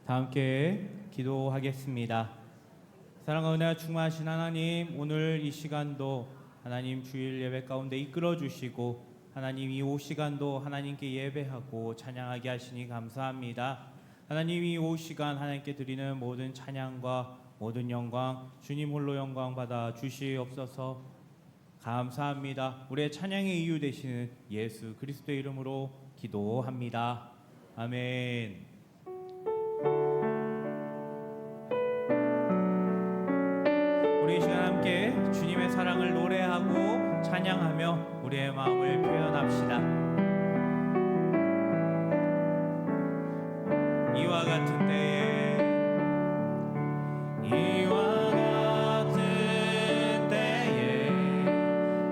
다 함께 기도하겠습니다. 사랑과 은혜가 충만하신 하나님, 오늘 이 시간도 하나님 주일 예배 가운데 이끌어 주시고 하나님 이 시간도 하나님께 예배하고 찬양하게 하시니 감사합니다. 하나님 이 시간 하나님께 드리는 모든 찬양과 모든 영광 주님 홀로 영광 받아 주시옵소서. 감사합니다. 우리의 찬양의 이유 되시는 예수 그리스도의 이름으로 기도합니다. 아멘. 우리 이 시간 함께 주님의 사랑을 노래하고 찬양하며 우리의 마음을 표현합시다. 이와 같은 때에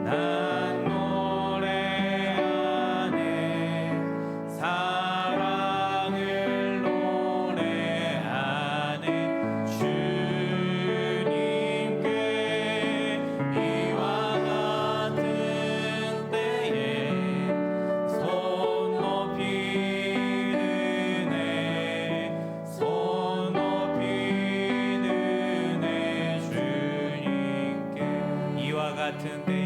난 노래하네 사랑을 노래하네 주님께 이와 같은 때에 손 높이 드네 손 높이 드네 주님께 이와 같은 때에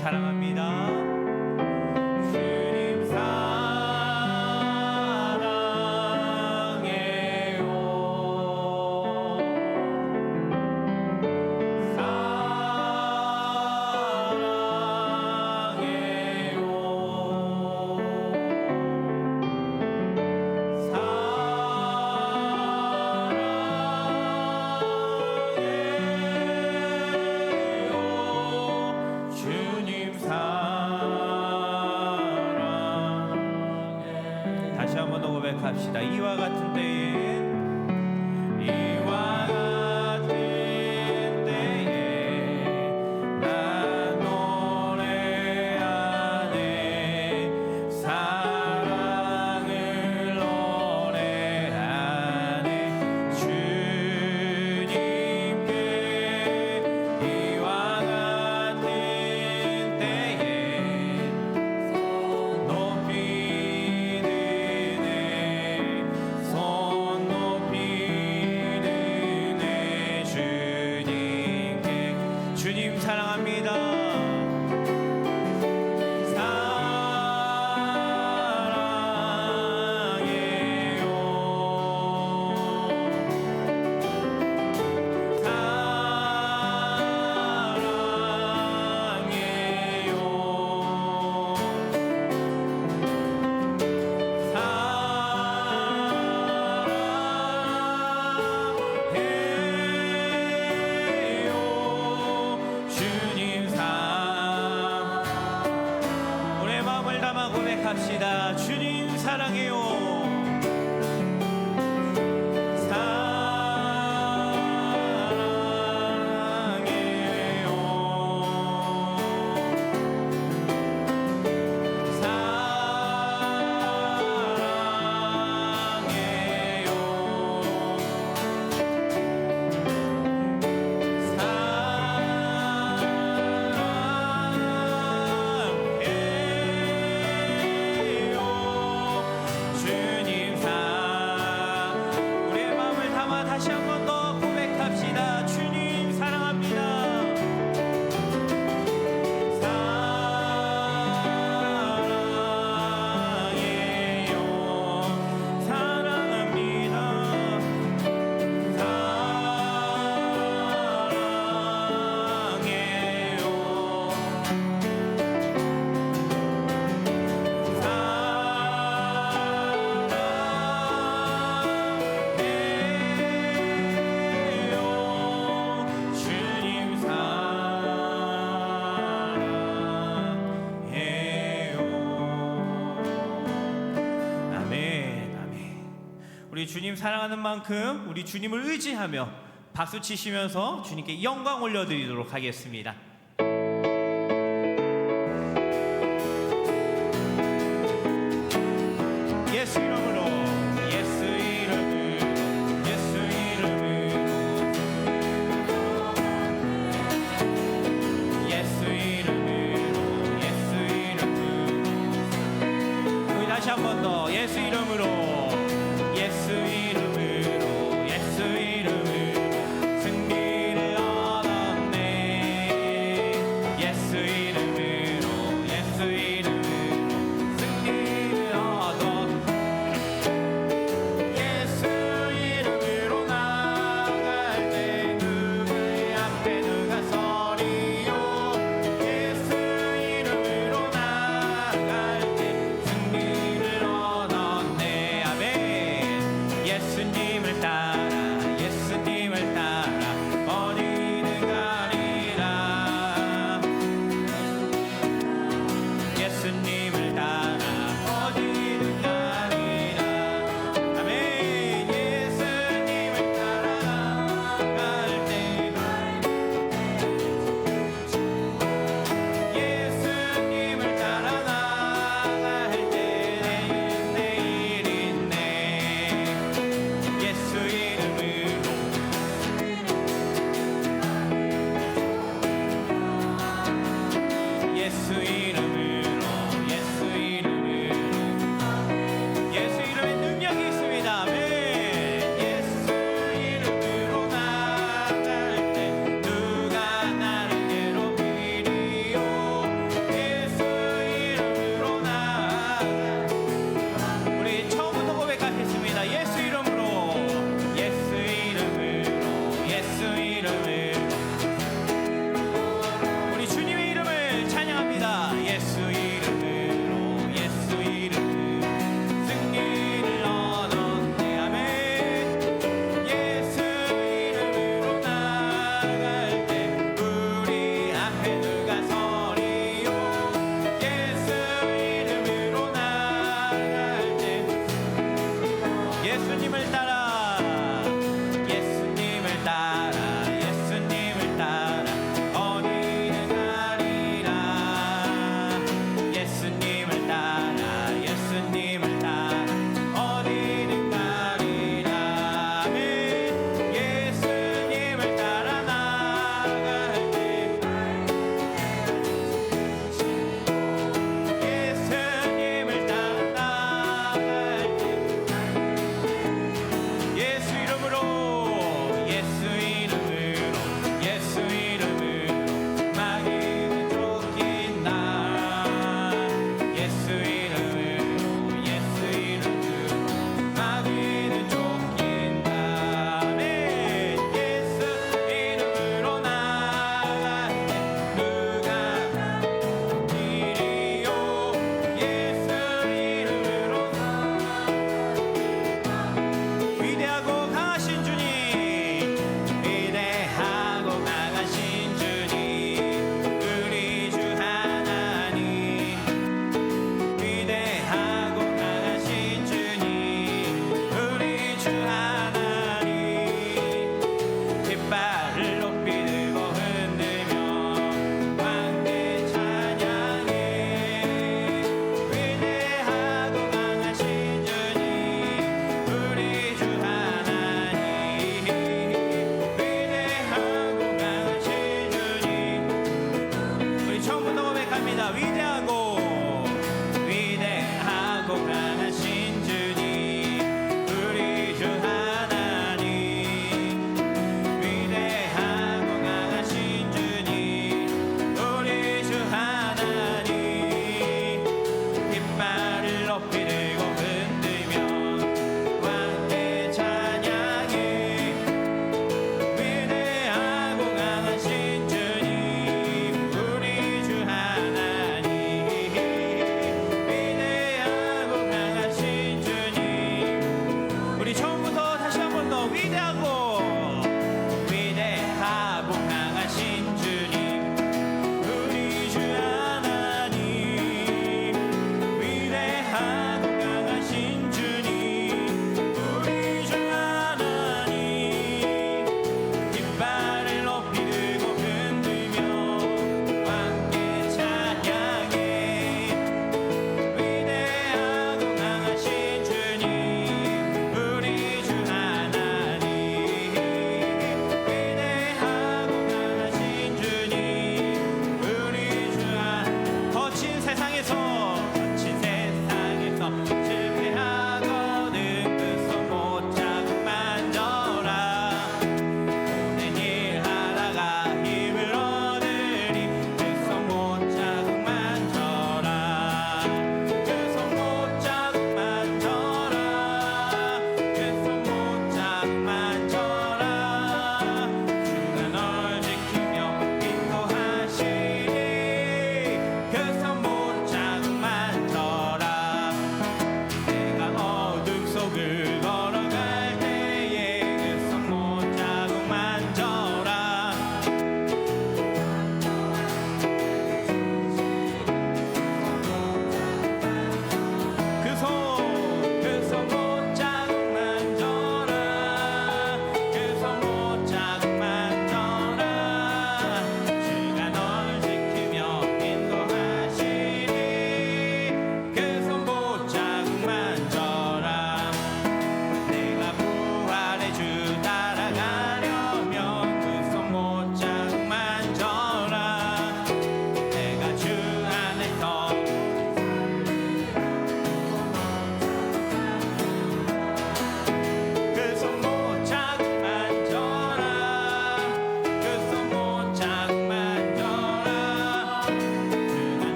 사랑합니다. 주님 사랑해요. 사랑해요. 다시 한 번 더 고백합시다. 이와 같은 때에 이와 같은 때에 난 노래하네 사랑을 노래하네 주님께 이와 같은 때에 손 높이 손 높이 드네 주님께 주님 사랑합니다. 고백합시다. 주님 사랑해요. 주님 주님 사랑하는 만큼 우리 주님을 의지하며 박수 치시면서 주님께 영광 올려드리도록 하겠습니다. 예수 이름으로, 예수 이름으로, 예수 이름으로, 예수 이름으로, 예수 이름으로. 우리 다시 한 번 더 예수 이름으로, 예수 이름으로, 예수 이름으로 승리를 얻었네.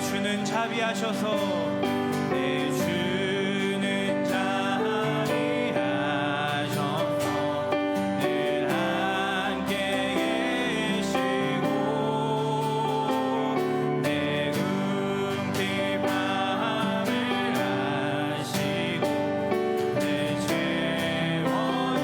내 주는 자비하셔서 내 주는 자비하셔서 늘 함께 계시고 내 궁핍함을 아시고 늘 채워주시네.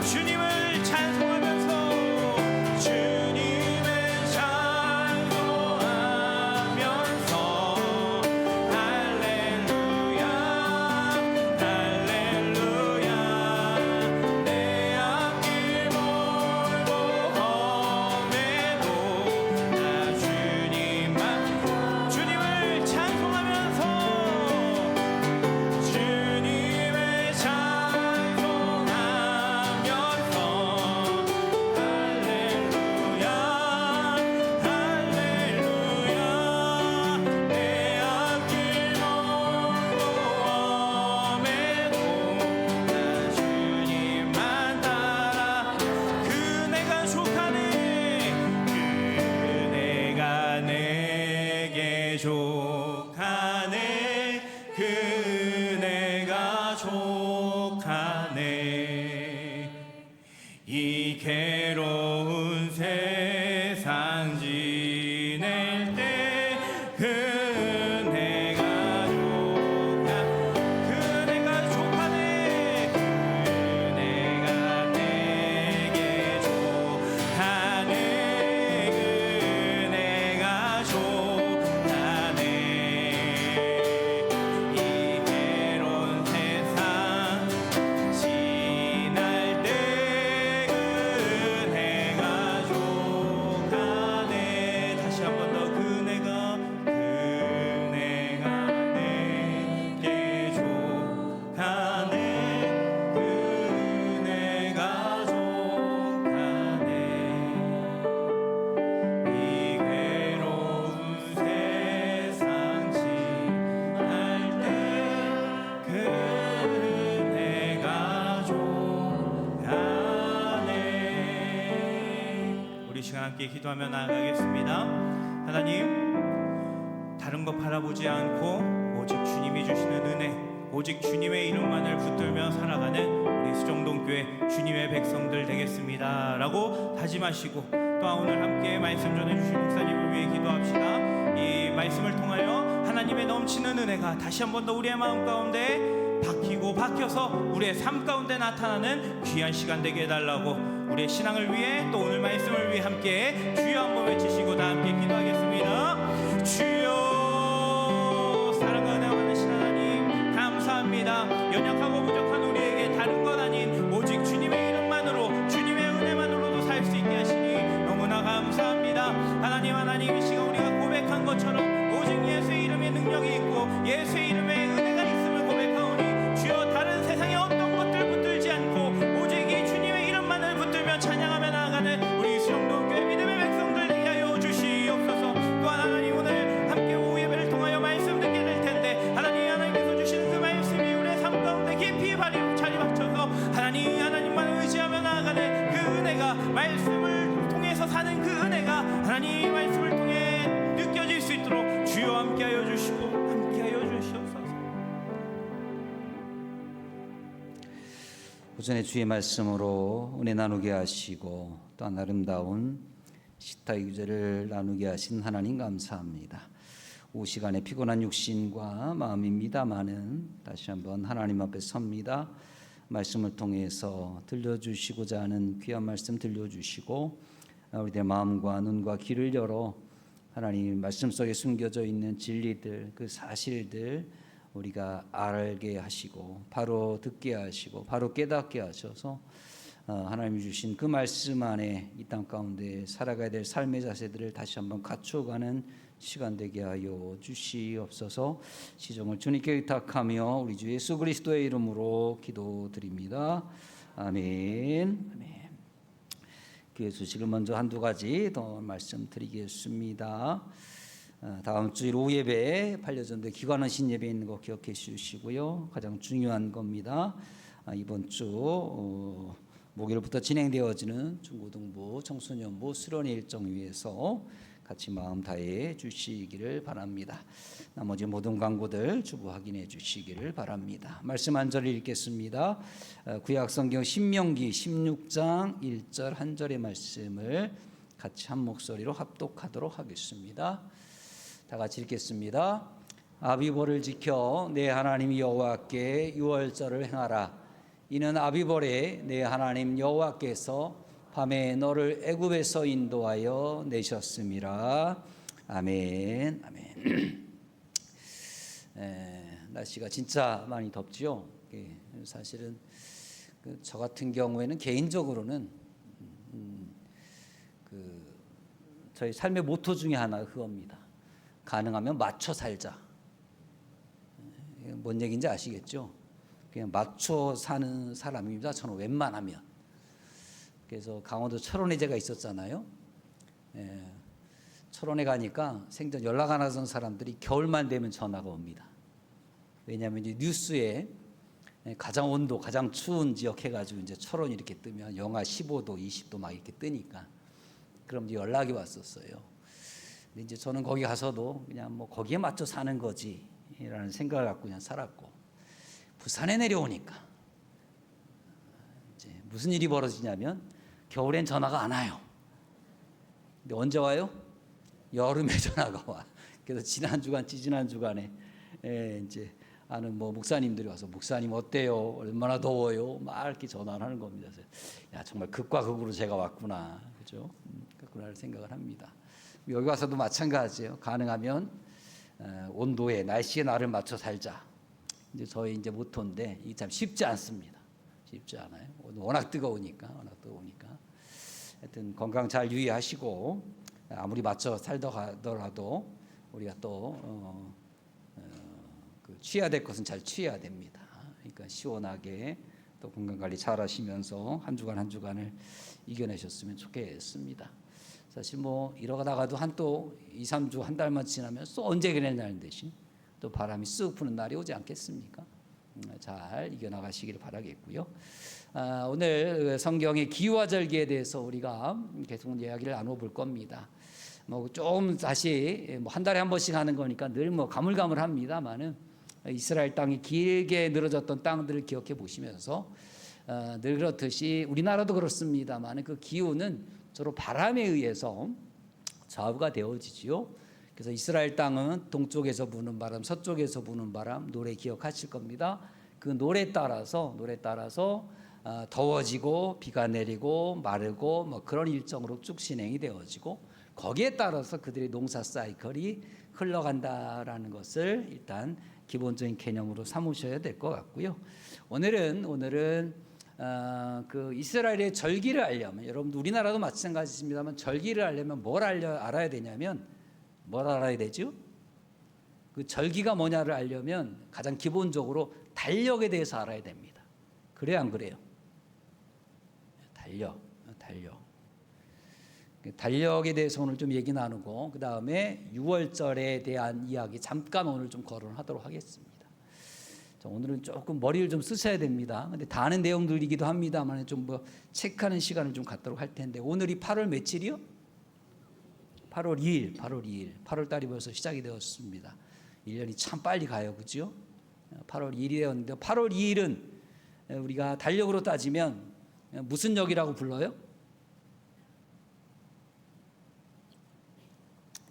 주님을 이 괴로운 세상 지낼 때 그네가 족하네 그네가 내게 족하네 그네가 족하네 이 괴로운 세상 지날 때 함께 기도하며 나아가겠습니다. 하나님, 다른 것 바라보지 않고 오직 주님이 주시는 은혜, 오직 주님의 이름만을 붙들며 살아가는 우리 수정동교회 주님의 백성들 되겠습니다 라고 다짐하시고, 또한 오늘 함께 말씀 전해주신 목사님을 위해 기도합시다. 이 말씀을 통하여 하나님의 넘치는 은혜가 다시 한 번 더 우리의 마음 가운데 박혀서 우리의 삶 가운데 나타나는 귀한 시간 되게 해달라고, 우리의 신앙을 위해 또 오늘 말씀을 위해 함께 주여 한번 외치시고 다 함께 기도하겠습니다. 주여, 사랑과 은혜와 많으신 하나님 감사합니다. 연약하고 부족한 우리에게 다른 것 아닌 오직 주님의 이름만으로, 주님의 은혜만으로도 살 수 있게 하시니 너무나 감사합니다. 하나님, 이 시간 우리가 고백한 것처럼 오직 예수의 이름에 능력이 있고 예수의 이름에 은혜가 있음을 고백하오니 주여, 다른 세상의 어떤 것들 붙들지 않고 오직 이 주님의 이름만을 붙들며 찬양하며 나아가는 우리 수영동교회 믿음의 백성들 되게 하여 주시옵소서. 또한 하나님, 오늘 함께 오후 예배를 통하여 말씀 듣게 될 텐데 하나님께서 주시는 그 말씀이 우리의 삶 가운데 깊이 자리 박혀서 하나님만 의지하며 나아가는 그 은혜가, 말씀을 통해서 사는 그 은혜가 하나님 말씀을 통해 느껴질 수 있도록 주여 함께하여 주시옵소서. 오전에 주의 말씀으로 은혜 나누게 하시고 또 아름다운 식탁 유제를 나누게 하신 하나님 감사합니다. 오후 시간에 피곤한 육신과 마음입니다마는 다시 한번 하나님 앞에 섭니다. 말씀을 통해서 들려주시고자 하는 귀한 말씀 들려주시고 우리들의 마음과 눈과 귀를 열어 하나님 말씀 속에 숨겨져 있는 진리들, 그 사실들 우리가 알게 하시고 바로 듣게 하시고 바로 깨닫게 하셔서 하나님이 주신 그 말씀 안에 이 땅 가운데 살아가야 될 삶의 자세들을 다시 한번 갖춰가는 시간 되게 하여 주시옵소서. 시종을 주님께 의탁하며 우리 주 예수 그리스도의 이름으로 기도드립니다. 아멘. 아멘. 그 소식을 먼저 한두 가지 더 말씀드리겠습니다. 다음 주일 오후 예배에 8년 전에 기관하신 예배 있는 거 기억해 주시고요. 가장 중요한 겁니다. 이번 주 목요일부터 진행되어지는 중고등부, 청소년부 수련회 일정 위해서 같이 마음 다해 주시기를 바랍니다. 나머지 모든 광고들 주부 확인해 주시기를 바랍니다. 말씀 한 절을 읽겠습니다. 구약성경 신명기 16장 1절 한 절의 말씀을 같이 한 목소리로 합독하도록 하겠습니다. 다 같이 읽겠습니다. 아비보를 지켜 내 하나님 여호와께 유월절을 행하라. 이는 아비보레 내 하나님 여호와께서 밤에 너를 애굽에서 인도하여 내셨음이라. 아멘. 아멘. 날씨가 진짜 많이 덥죠. 사실은 저 같은 경우에는 개인적으로는 저희 삶의 모토 중에 하나가 그겁니다. 가능하면 맞춰 살자. 뭔 얘기인지 아시겠죠? 그냥 맞춰 사는 사람입니다. 저는 웬만하면. 그래서 강원도 철원에 제가 있었잖아요. 철원에 가니까 생전 연락 안 하던 사람들이 겨울만 되면 전화가 옵니다. 왜냐하면 이제 뉴스에 가장 온도, 가장 추운 지역 해가지고 이제 철원이 이렇게 뜨면 영하 15도, 20도 막 이렇게 뜨니까 그럼 이제 연락이 왔었어요. 근데 이제 저는 거기 가서도 그냥 뭐 거기에 맞춰 사는 거지라는 생각을 갖고 그냥 살았고, 부산에 내려오니까 이제 무슨 일이 벌어지냐면 겨울엔 전화가 안 와요. 근데 언제 와요? 여름에 전화가 와. 그래서 지난 주간에 이제 아는 뭐 목사님들이 와서 목사님 어때요? 얼마나 더워요? 막 이렇게 전화를 하는 겁니다. 그래서 야, 정말 극과 극으로 제가 왔구나, 그죠? 그럴 생각을 합니다. 여기 와서도 마찬가지예요. 가능하면 온도에, 날씨에 나를 맞춰 살자. 이제 저희 이제 모토인데 이게 참 쉽지 않습니다. 쉽지 않아요. 워낙 뜨거우니까. 하여튼 건강 잘 유의하시고 아무리 맞춰 살더라도 우리가 또 취해야 될 것은 잘 취해야 됩니다. 그러니까 시원하게 또 건강 관리 잘 하시면서 한 주간을 이겨내셨으면 좋겠습니다. 사실 뭐 이러다가도 또 2, 3주 한 달만 지나면 또 언제 그랬냐는 대신 또 바람이 쓱 부는 날이 오지 않겠습니까? 잘 이겨나가시기를 바라겠고요. 오늘 성경의 기후와 절기에 대해서 우리가 계속 이야기를 나눠볼 겁니다. 뭐 좀 다시 한 달에 한 번씩 하는 거니까 늘 뭐 가물가물합니다만은 이스라엘 땅이 길게 늘어졌던 땅들을 기억해 보시면서 늘 그렇듯이 우리나라도 그렇습니다만 그 기후는 주로 바람에 의해서 좌우가 되어지지요. 그래서 이스라엘 땅은 동쪽에서 부는 바람, 서쪽에서 부는 바람, 노래 기억하실 겁니다. 그 노래에 따라서 더워지고 비가 내리고 마르고 뭐 그런 일정으로 쭉 진행이 되어지고 거기에 따라서 그들의 농사 사이클이 흘러간다라는 것을 일단 기본적인 개념으로 삼으셔야 될 것 같고요. 오늘은 그 이스라엘의 절기를 알려면, 여러분들 우리나라도 마찬가지입니다만 절기를 알려면 뭘 알아야 되냐면 뭘 알아야 되죠? 그 절기가 뭐냐를 알려면 가장 기본적으로 달력에 대해서 알아야 됩니다. 그래요, 안 그래요? 달력에 대해서 오늘 좀 얘기 나누고 그 다음에 6월절에 대한 이야기 잠깐 오늘 좀 거론하도록 하겠습니다. 오늘은 조금 머리를 좀 쓰셔야 됩니다. 근데 다 아는 내용들이기도 합니다만 좀 뭐 체크하는 시간을 좀 갖도록 할 텐데, 오늘이 8월 며칠이요? 8월 2일. 8월 달이 벌써 시작이 되었습니다. 1년이 참 빨리 가요, 그죠? 8월 2일이 되었는데 8월 2일은 우리가 달력으로 따지면 무슨 역이라고 불러요?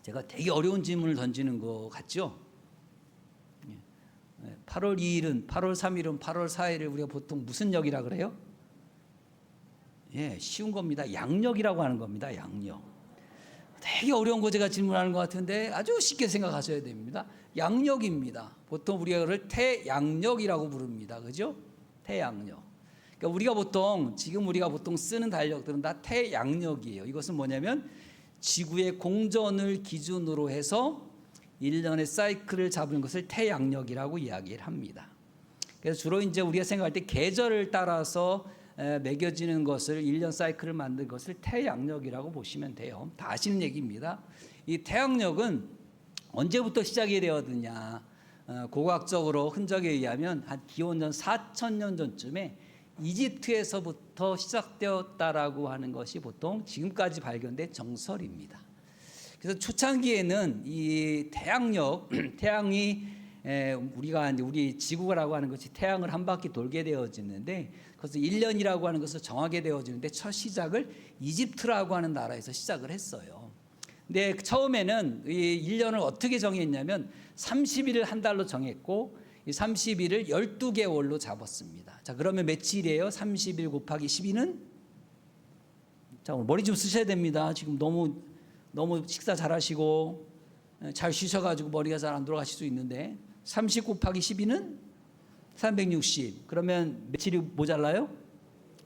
제가 되게 어려운 질문을 던지는 것 같죠? 8월 2일은 8월 3일은 8월 4일을 우리가 보통 무슨 역이라 그래요? 예, 쉬운 겁니다. 양력이라고 하는 겁니다. 양력. 되게 어려운 거 제가 질문하는 것 같은데 아주 쉽게 생각하셔야 됩니다. 양력입니다. 보통 우리가 그걸 태양력이라고 부릅니다. 그죠? 태양력. 그러니까 지금 우리가 보통 쓰는 달력들은 다 태양력이에요. 이것은 뭐냐면 지구의 공전을 기준으로 해서 1년의 사이클을 잡은 것을 태양력이라고 이야기를 합니다. 그래서 주로 이제 우리가 생각할 때 계절을 따라서 매겨지는 것을 1년 사이클을 만든 것을 태양력이라고 보시면 돼요. 다 아시는 얘기입니다. 이 태양력은 언제부터 시작이 되었느냐? 고고학적으로 흔적에 의하면 한 기원전 4,000년 전쯤에 이집트에서부터 시작되었다라고 하는 것이 보통 지금까지 발견된 정설입니다. 그래서 초창기에는 이 태양력, 태양이 우리가 이제 우리 지구라고 하는 것이 태양을 한 바퀴 돌게 되어지는데 그래서 1년이라고 하는 것을 정하게 되어지는데 첫 시작을 이집트라고 하는 나라에서 시작을 했어요. 근데 처음에는 이 1년을 어떻게 정했냐면 30일을 한 달로 정했고 이 30일을 12개월로 잡았습니다. 자, 그러면 며칠이에요? 30일 곱하기 12는? 자, 오늘 머리 좀 쓰셔야 됩니다. 지금 너무 식사 잘 하시고 잘 쉬셔가지고 머리가 잘 안 돌아가실 수 있는데 30 곱하기 12는 360. 그러면 며칠이 모자라요?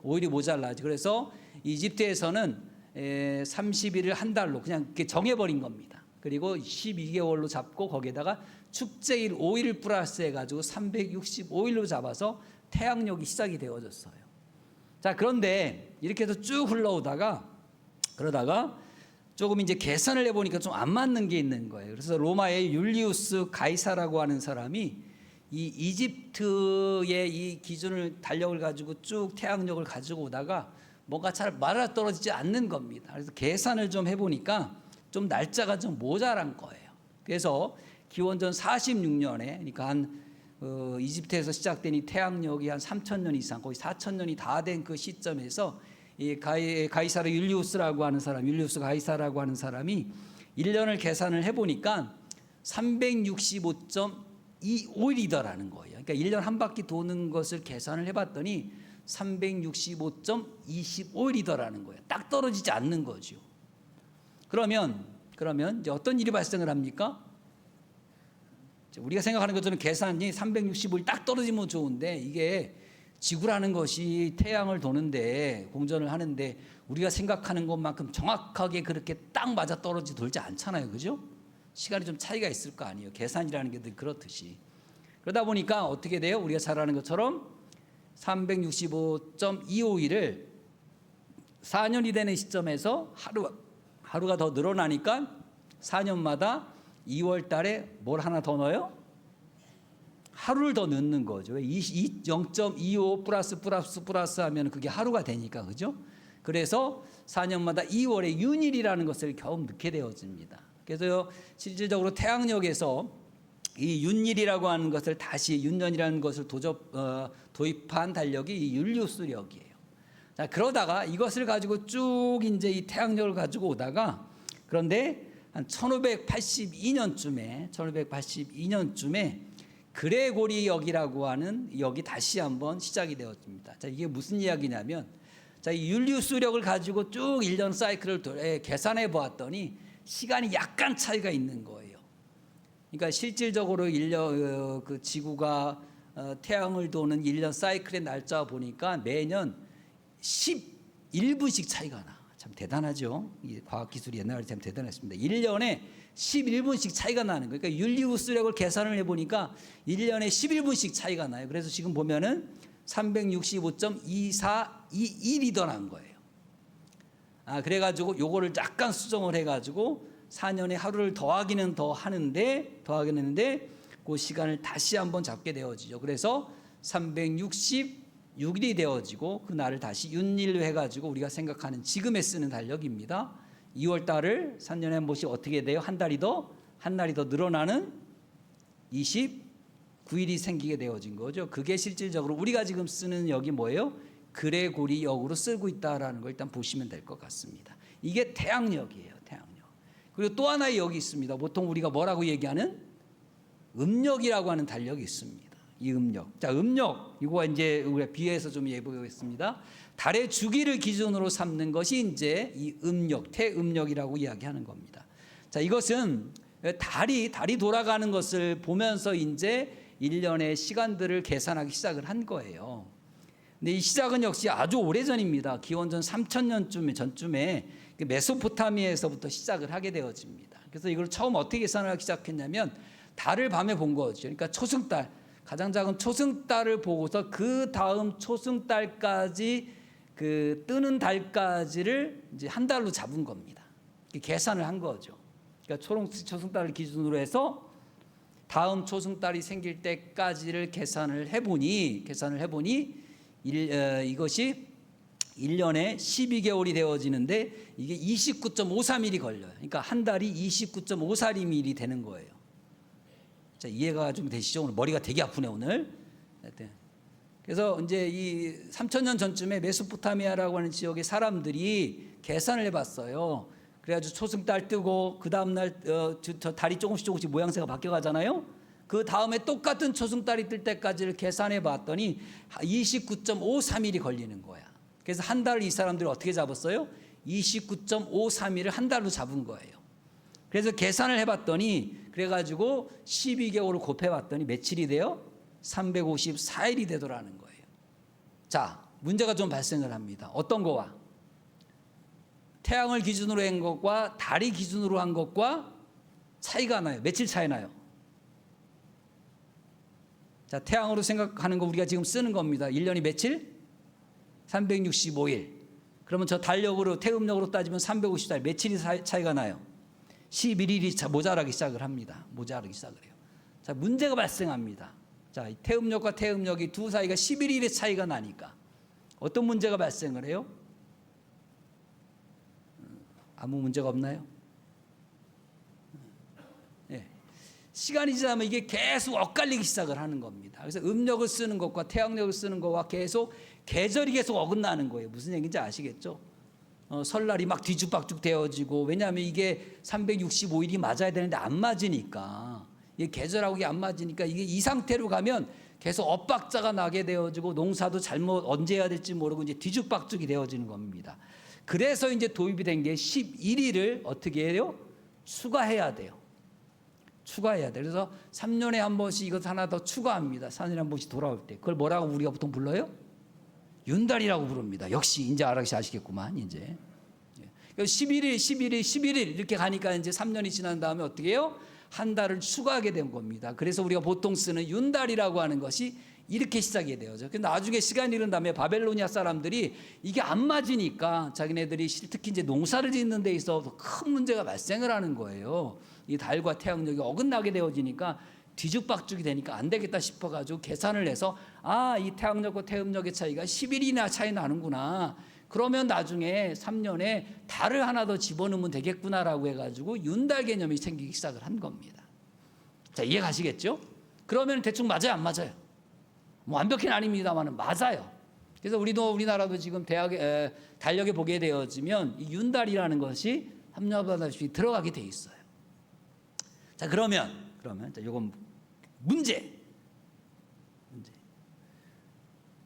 5일이 모자라지. 그래서 이집트에서는 30일을 한 달로 그냥 이렇게 정해버린 겁니다. 그리고 12개월로 잡고 거기에다가 축제일 5일을 플러스해가지고 365일로 잡아서 태양력이 시작이 되어졌어요. 자, 그런데 이렇게 해서 쭉 흘러오다가 그러다가 조금 이제 계산을 해보니까 좀 안 맞는 게 있는 거예요. 그래서 로마의 율리우스 가이사라고 하는 사람이 이 이집트의 이 기준을 달력을 가지고 쭉 태양력을 가지고 오다가 뭔가 잘 맞아떨어지지 않는 겁니다. 그래서 계산을 좀 해보니까 좀 날짜가 좀 모자란 거예요. 그래서 기원전 46년에 그러니까 한 이집트에서 시작된 이 태양력이 한 3,000년 이상 거의 4,000년이 다 된 그 시점에서 이 가이사르 율리우스라고 하는 사람, 율리우스 가이사라고 하는 사람이 1년을 계산을 해보니까 365.25일이더라는 거예요. 그러니까 1년 한 바퀴 도는 것을 계산을 해봤더니 365.25일이더라는 거예요. 딱 떨어지지 않는 거죠. 그러면 이제 어떤 일이 발생을 합니까? 우리가 생각하는 것처럼 계산이 365일 딱 떨어지면 좋은데 이게 지구라는 것이 태양을 도는데 공전을 하는데 우리가 생각하는 것만큼 정확하게 그렇게 딱 맞아 떨어지 돌지 않잖아요. 그죠? 시간이 좀 차이가 있을 거 아니에요. 계산이라는 게 늘 그렇듯이. 그러다 보니까 어떻게 돼요? 우리가 잘 아는 것처럼 365.25일을 4년이 되는 시점에서 하루가 더 늘어나니까 4년마다 2월 달에 뭘 하나 더 넣어요? 하루를 더 넣는 거죠. 0.25 플러스 하면 그게 하루가 되니까. 그죠? 그래서 4년마다 2월에 윤일이라는 것을 겨우 넣게 되어집니다. 그래서 실질적으로 태양력에서 이 윤일이라고 하는 것을 다시 윤년이라는 것을 도입한 달력이 이 율리우스력이에요. 자, 그러다가 이것을 가지고 쭉 이제 이 태양력을 가지고 오다가 그런데 한 1582년쯤에 그레고리 역이라고 하는 역이 다시 한번 시작이 되었습니다. 자, 이게 무슨 이야기냐면 자, 이 율리우스력을 가지고 쭉 1년 사이클을 계산해 보았더니 시간이 약간 차이가 있는 거예요. 그러니까 실질적으로 그 지구가 태양을 도는 1년 사이클의 날짜 보니까 매년 11분씩 차이가 나. 참 대단하죠. 이 과학기술이 옛날에 참 대단했습니다. 1년에 11분씩 차이가 나는 거예요. 그러니까 율리우스력을 계산을 해보니까 1년에 11분씩 차이가 나요. 그래서 지금 보면은 365.2421이더란 거예요. 그래가지고 요거를 약간 수정을 해가지고 4년에 하루를 더하기는 했는데 그 시간을 다시 한번 잡게 되어지죠. 그래서 366일이 되어지고 그 날을 다시 윤일로 해가지고 우리가 생각하는 지금에 쓰는 달력입니다. 2월 달을 3년에 한 번씩 어떻게 돼요? 한 날이 더 늘어나는 29 9일이 생기게 되어진 거죠. 그게 실질적으로 우리가 지금 쓰는 역이 뭐예요? 그레고리 역으로 쓰고 있다라는 걸 일단 보시면 될 것 같습니다. 이게 태양역이에요. 태양역. 그리고 또 하나의 역이 있습니다. 보통 우리가 뭐라고 얘기하는 음력이라고 하는 달력이 있습니다. 이 음력. 자, 음력 이거 이제 우리가 비해서 좀 예보하겠습니다. 달의 주기를 기준으로 삼는 것이 이제 이 음력, 태음력이라고 이야기하는 겁니다. 자, 이것은 달이 돌아가는 것을 보면서 이제 1년의 시간들을 계산하기 시작을 한 거예요. 근데 이 시작은 역시 아주 오래전입니다. 기원전 3000년 전쯤에 메소포타미아에서부터 시작을 하게 되어집니다. 그래서 이걸 처음 어떻게 계산하기 시작했냐면 달을 밤에 본 거죠. 그러니까 초승달, 가장 작은 초승달을 보고서 그 다음 초승달까지 그 뜨는 달까지를 이제 한 달로 잡은 겁니다. 계산을 한 거죠. 그러니까 초승달을 기준으로 해서 다음 초승달이 생길 때까지를 계산을 해보니 이것이 1년에 12개월이 되어지는데 이게 29.53일이 걸려요. 그러니까 한 달이 29.54일이 되는 거예요. 자, 이해가 좀 되시죠? 오늘 머리가 되게 아프네 오늘. 그래서 이제 이 3000년 전쯤에 메소포타미아라고 하는 지역의 사람들이 계산을 해봤어요. 그래가지고 초승달 뜨고 그 다음 날 저 달이 조금씩 모양새가 바뀌어가잖아요. 그 다음에 똑같은 초승달이 뜰 때까지를 계산해 봤더니 29.53일이 걸리는 거야. 그래서 한 달을 이 사람들이 어떻게 잡았어요? 29.53일을 한 달로 잡은 거예요. 그래서 계산을 해봤더니 그래가지고 12개월을 곱해봤더니 며칠이 돼요? 354일이 되더라는 거예요. 자, 문제가 좀 발생을 합니다. 어떤 거와? 태양을 기준으로 한 것과 달이 기준으로 한 것과 차이가 나요. 며칠 차이 나요? 자, 태양으로 생각하는 거 우리가 지금 쓰는 겁니다. 1년이 며칠? 365일. 그러면 저 달력으로 태음력으로 따지면 354일. 며칠이 차이가 나요? 11일이 모자라기 시작을 합니다. 모자라기 시작을 해요. 자, 문제가 발생합니다. 자, 태음력과 태음력이 두 사이가 11일의 차이가 나니까 어떤 문제가 발생을 해요? 아무 문제가 없나요? 네. 시간이 지나면 이게 계속 엇갈리기 시작을 하는 겁니다. 그래서 음력을 쓰는 것과 태양력을 쓰는 것과 계속 계절이 계속 어긋나는 거예요. 무슨 얘기인지 아시겠죠? 설날이 막 뒤죽박죽 되어지고, 왜냐하면 이게 365일이 맞아야 되는데 안 맞으니까, 이게 계절하고 이게 안 맞으니까 이게 이 상태로 가면 계속 엇박자가 나게 되어지고 농사도 잘못 언제 해야 될지 모르고 이제 뒤죽박죽이 되어지는 겁니다. 그래서 이제 도입이 된 게 11일을 어떻게 해요? 추가해야 돼요. 추가해야 돼요. 그래서 3년에 한 번씩 이것 하나 더 추가합니다. 4년에 한 번씩 돌아올 때. 그걸 뭐라고 우리가 보통 불러요? 윤달이라고 부릅니다. 역시 이제 아시겠구만 이제. 11일 이렇게 가니까 이제 3년이 지난 다음에 어떻게 해요? 한 달을 추가하게 된 겁니다. 그래서 우리가 보통 쓰는 윤달이라고 하는 것이 이렇게 시작이 되어져. 근데 나중에 시간이 흐른 다음에 바벨로니아 사람들이 이게 안 맞으니까 자기네들이 특히 이제 농사를 짓는 데 있어서 큰 문제가 발생을 하는 거예요. 이 달과 태양력이 어긋나게 되어지니까 뒤죽박죽이 되니까 안 되겠다 싶어가지고 계산을 해서 이 태양력과 태음력의 차이가 10일이나 차이 나는구나. 그러면 나중에 3년에 달을 하나 더 집어넣으면 되겠구나라고 해가지고 윤달 개념이 생기기 시작을 한 겁니다. 자, 이해 가시겠죠? 그러면 대충 맞아요, 안 맞아요? 뭐 완벽히는 아닙니다만 맞아요. 그래서 우리나라도 지금 달력에 보게 되어지면 이 윤달이라는 것이 합리화받아들이 들어가게 돼 있어요. 자, 그러면 자, 이건 문제.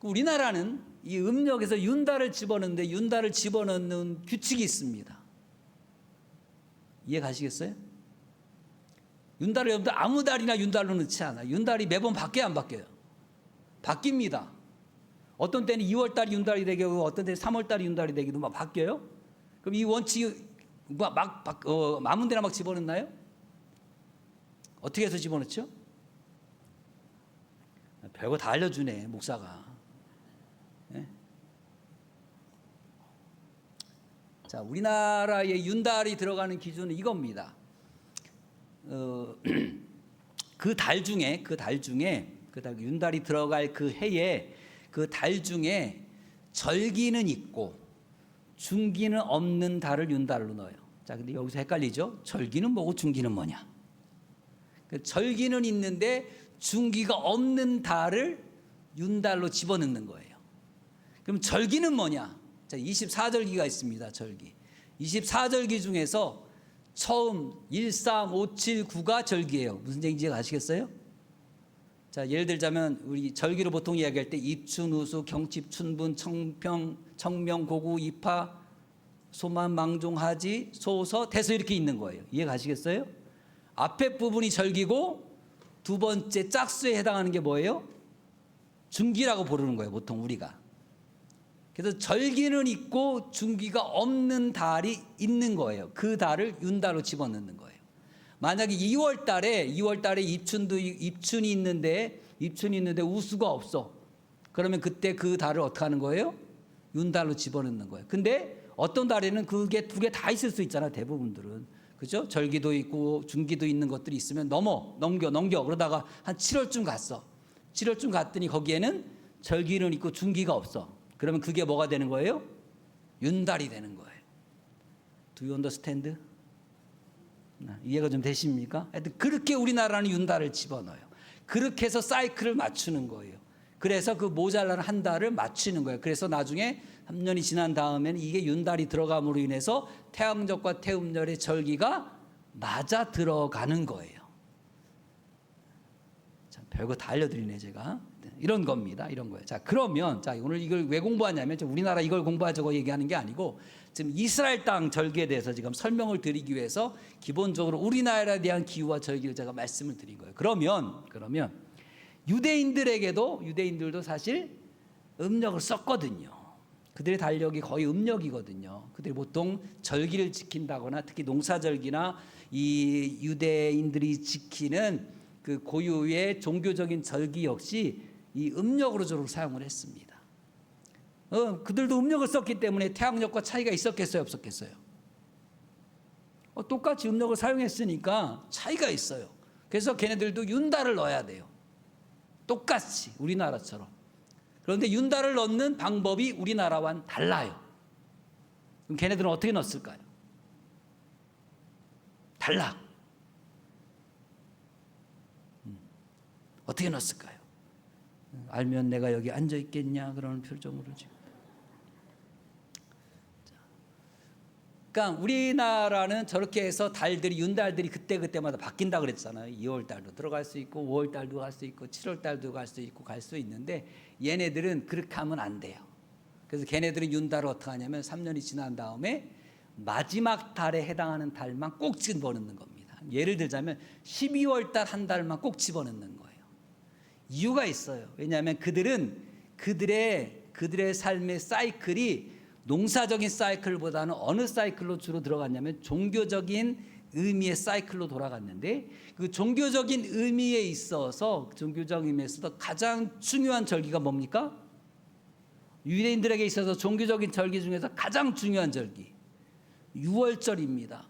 우리나라는 이 음력에서 윤달을 집어넣는데 윤달을 집어넣는 규칙이 있습니다. 이해 가시겠어요? 윤달을 여러분들 아무 달이나 윤달로 넣지 않아요. 윤달이 매번 바뀌어요, 안 바뀌어요? 바뀝니다. 어떤 때는 2월달이 윤달이 되고 어떤 때는 3월달이 윤달이 되기도 막 바뀌어요. 그럼 이 원칙이 아무 데나 막 집어넣나요? 어떻게 해서 집어넣죠? 별거 다 알려주네 목사가. 네? 자, 우리나라의 윤달이 들어가는 기준은 이겁니다. 그 달 중에 윤달이 들어갈 그 해에 그 달 중에 절기는 있고 중기는 없는 달을 윤달로 넣어요. 자, 근데 여기서 헷갈리죠? 절기는 뭐고 중기는 뭐냐? 절기는 있는데 중기가 없는 달을 윤달로 집어넣는 거예요. 그럼 절기는 뭐냐? 자, 24절기가 있습니다. 절기. 24절기 중에서 처음 1, 3, 5, 7, 9가 절기예요. 무슨 얘기인지 아시겠어요? 자, 예를 들자면 우리 절기로 보통 이야기할 때 입춘, 우수, 경칩, 춘분, 청평, 청명, 고구, 이파, 소만, 망종, 하지, 소서, 대서 이렇게 있는 거예요. 이해 가시겠어요? 앞에 부분이 절기고 두 번째 짝수에 해당하는 게 뭐예요? 중기라고 부르는 거예요. 보통 우리가. 그래서 절기는 있고 중기가 없는 달이 있는 거예요. 그 달을 윤달로 집어넣는 거예요. 만약에 2월 달에 입춘이 있는데 우수가 없어. 그러면 그때 그 달을 어떻게 하는 거예요? 윤달로 집어넣는 거예요. 근데 어떤 달에는 그게 두 개 다 있을 수 있잖아. 대부분들은. 그죠? 절기도 있고 중기도 있는 것들이 있으면 넘겨. 그러다가 한 7월쯤 갔어. 7월쯤 갔더니 거기에는 절기는 있고 중기가 없어. 그러면 그게 뭐가 되는 거예요? 윤달이 되는 거예요. Do you understand? 이해가 좀 되십니까? 하여튼 그렇게 우리나라는 윤달을 집어넣어요. 그렇게 해서 사이클을 맞추는 거예요. 그래서 그 모자란 한 달을 맞추는 거예요. 그래서 나중에 3년이 지난 다음에는 이게 윤달이 들어감으로 인해서 태양절과 태음절의 절기가 맞아 들어가는 거예요. 참 별거 다 알려드리네 제가. 이런 겁니다. 이런 거예요. 자, 그러면 오늘 이걸 왜 공부하냐면 우리나라 이걸 공부하자고 얘기하는 게 아니고 지금 이스라엘 땅 절기에 대해서 지금 설명을 드리기 위해서 기본적으로 우리나라에 대한 기후와 절기를 제가 말씀을 드린 거예요. 그러면 유대인들도 사실 음력을 썼거든요. 그들의 달력이 거의 음력이거든요. 그들이 보통 절기를 지킨다거나 특히 농사절기나 이 유대인들이 지키는 그 고유의 종교적인 절기 역시 이 음력으로 주로 사용을 했습니다. 그들도 음력을 썼기 때문에 태양력과 차이가 있었겠어요, 없었겠어요? 똑같이 음력을 사용했으니까 차이가 있어요. 그래서 걔네들도 윤달을 넣어야 돼요. 똑같이 우리나라처럼. 그런데 윤달을 넣는 방법이 우리나라와는 달라요. 그럼 걔네들은 어떻게 넣었을까요? 달라. 어떻게 넣었을까요? 알면 내가 여기 앉아 있겠냐 그러는 표정으로 지금. 그러니까 우리나라는 저렇게 해서 달들이 윤달들이 그때마다 바뀐다 그랬잖아요. 2월 달도 들어갈 수 있고 5월 달도 갈 수 있고 7월 달도 갈 수 있는데 얘네들은 그렇게 하면 안 돼요. 그래서 걔네들은 윤달을 어떻게 하냐면 3년이 지난 다음에 마지막 달에 해당하는 달만 꼭 집어넣는 겁니다. 예를 들자면 12월 달 한 달만 꼭 집어넣는 거예요. 이유가 있어요. 왜냐하면 그들의 삶의 사이클이 농사적인 사이클보다는 어느 사이클로 주로 들어갔냐면 종교적인 의미의 사이클로 돌아갔는데 그 종교적인 의미에 있어서 가장 중요한 절기가 뭡니까? 유대인들에게 있어서 종교적인 절기 중에서 가장 중요한 절기 6월절입니다.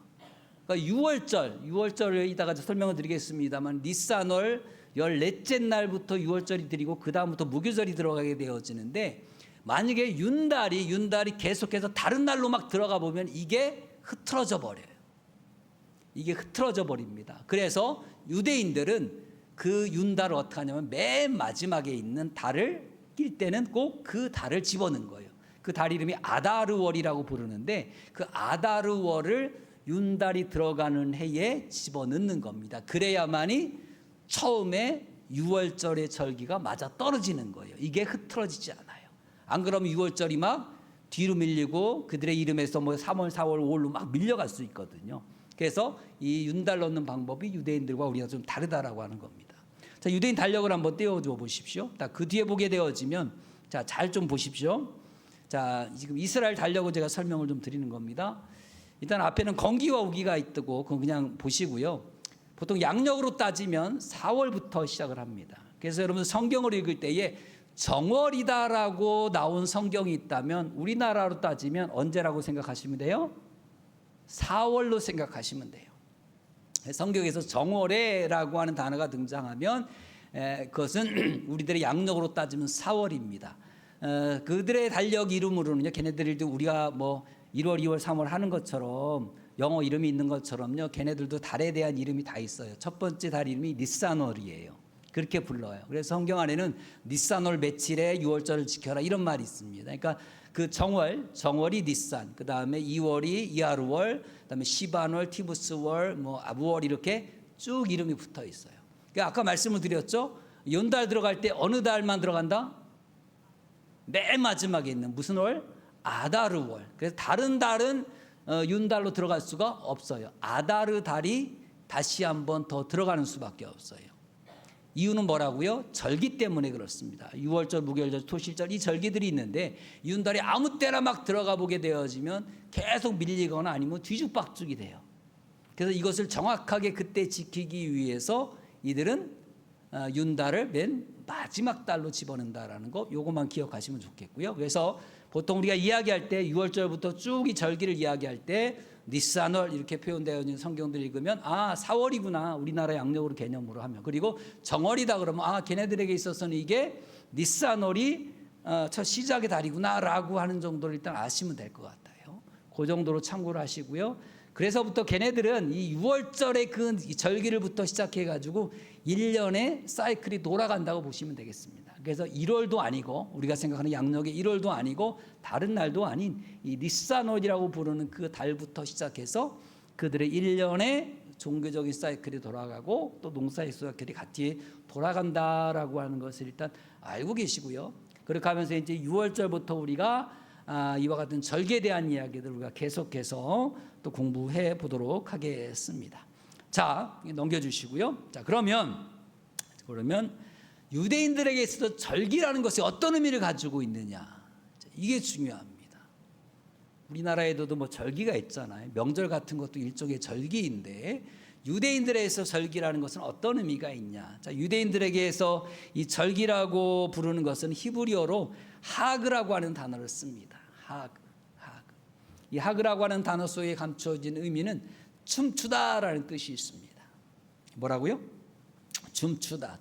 그러니까 6월절을 이따가 설명을 드리겠습니다만 니산월 14째 날부터 6월절이 드리고 그 다음부터 무교절이 들어가게 되어지는데 만약에 윤달이 계속해서 다른 날로 막 들어가 보면 이게 흐트러져 버려요. 이게 흐트러져 버립니다. 그래서 유대인들은 그 윤달을 어떻게 하냐면 맨 마지막에 있는 달을 낄 때는 꼭 그 달을 집어넣는 거예요. 그 달 이름이 아다르월이라고 부르는데 그 아다르월을 윤달이 들어가는 해에 집어넣는 겁니다. 그래야만이 처음에 6월절의 절기가 맞아 떨어지는 거예요. 이게 흐트러지지 않아요. 안 그러면 6월절이 막 뒤로 밀리고 그들의 이름에서 3월, 4월, 5월로 막 밀려갈 수 있거든요. 그래서 이 윤달 넣는 방법이 유대인들과 우리가 좀 다르다라고 하는 겁니다. 자, 유대인 달력을 한번 떼어줘 보십시오. 그 뒤에 보게 되어지면 잘 좀 보십시오. 자, 지금 이스라엘 달력을 제가 설명을 좀 드리는 겁니다. 일단 앞에는 건기와 우기가 있고 그건 그냥 보시고요. 보통 양력으로 따지면 4월부터 시작을 합니다. 그래서 여러분 성경을 읽을 때에 정월이다라고 나온 성경이 있다면 우리나라로 따지면 언제라고 생각하시면 돼요? 4월로 생각하시면 돼요. 성경에서 정월에라고 하는 단어가 등장하면 그것은 우리들의 양력으로 따지면 4월입니다. 그들의 달력 이름으로는요, 걔네들도 우리가 1월, 2월, 3월 하는 것처럼 영어 이름이 있는 것처럼요, 걔네들도 달에 대한 이름이 다 있어요. 첫 번째 달 이름이 니산월이에요. 그렇게 불러요. 그래서 성경 안에는 니산월 며칠에 유월절을 지켜라 이런 말이 있습니다. 그러니까 그 정월이 니산, 그 다음에 2월이 이하루월, 그 다음에 시반월, 티브스월, 뭐 아부월 이렇게 쭉 이름이 붙어 있어요. 그러니까 아까 말씀을 드렸죠. 연달 들어갈 때 어느 달만 들어간다? 맨 마지막에 있는 무슨 월? 아다르월. 그래서 다른 달은 윤달로 들어갈 수가 없어요. 아다르 달이 다시 한번 더 들어가는 수밖에 없어요. 이유는 뭐라고요? 절기 때문에 그렇습니다. 유월절, 무교절, 토실절 이 절기들이 있는데 윤달이 아무 때나 막 들어가 보게 되어지면 계속 밀리거나 아니면 뒤죽박죽이 돼요. 그래서 이것을 정확하게 그때 지키기 위해서 이들은 윤달을 맨 마지막 달로 집어넣는다라는 거 요것만 기억하시면 좋겠고요. 그래서 보통 우리가 이야기할 때 6월절부터 쭉 이 절기를 이야기할 때 니산월 이렇게 표현되어 있는 성경들 읽으면 4월이구나 우리나라 양력으로 개념으로 하면, 그리고 정월이다 그러면 걔네들에게 있어서는 이게 니산월이 첫 시작의 달이구나라고 하는 정도를 일단 아시면 될 것 같아요. 그 정도로 참고를 하시고요. 그래서부터 걔네들은 이 6월절의 그 절기를부터 시작해가지고 1년의 사이클이 돌아간다고 보시면 되겠습니다. 그래서 1월도 아니고 우리가 생각하는 양력의 1월도 아니고 다른 날도 아닌 이 니산월이라고 부르는 그 달부터 시작해서 그들의 1년의 종교적인 사이클이 돌아가고 또 농사의 사이클이 같이 돌아간다라고 하는 것을 일단 알고 계시고요. 그렇게 하면서 이제 6월절부터 우리가 이와 같은 절기에 대한 이야기들 우리가 계속해서 또 공부해 보도록 하겠습니다. 자, 넘겨주시고요. 자, 그러면 유대인들에게 있어서 절기라는 것이 어떤 의미를 가지고 있느냐, 이게 중요합니다. 우리나라에도 뭐 절기가 있잖아요. 명절 같은 것도 일종의 절기인데 유대인들에게서 절기라는 것은 어떤 의미가 있냐. 자, 유대인들에게서 이 절기라고 부르는 것은 히브리어로 하그라고 하는 단어를 씁니다. 하그. 이 하그라고 하는 단어 속에 감춰진 의미는 춤추다라는 뜻이 있습니다. 뭐라고요? 춤추다.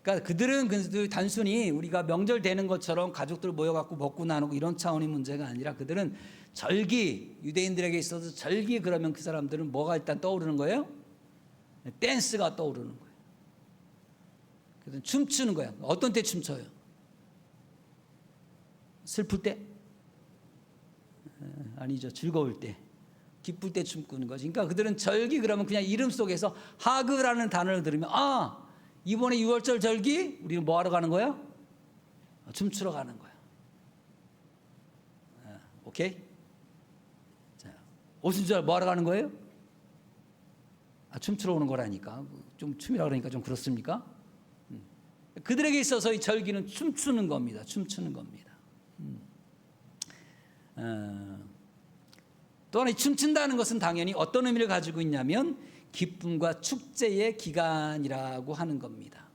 그러니까 그들은 단순히 우리가 명절 되는 것처럼 가족들 모여갖고 먹고 나누고 이런 차원의 문제가 아니라 그들은 절기, 유대인들에게 있어서 절기 그러면 그 사람들은 뭐가 일단 떠오르는 거예요? 댄스가 떠오르는 거예요. 그래서 춤추는 거예요. 어떤 때 춤춰요? 슬플 때? 아니죠. 즐거울 때. 기쁠 때 춤추는 거지. 그러니까 그들은 절기 그러면 그냥 이름 속에서 하그라는 단어를 들으면 이번에 6월절 절기 우리는 뭐 하러 가는 거야? 춤추러 가는 거야. 오케이? 자, 오순절 뭐 하러 가는 거예요? 춤추러 오는 거라니까. 좀 춤이라 그러니까 좀 그렇습니까? 그들에게 있어서 이 절기는 춤추는 겁니다. 춤추는 겁니다. 또한 이 춤춘다는 것은 당연히 어떤 의미를 가지고 있냐면 기쁨과 축제의 기간이라고 하는 겁니다.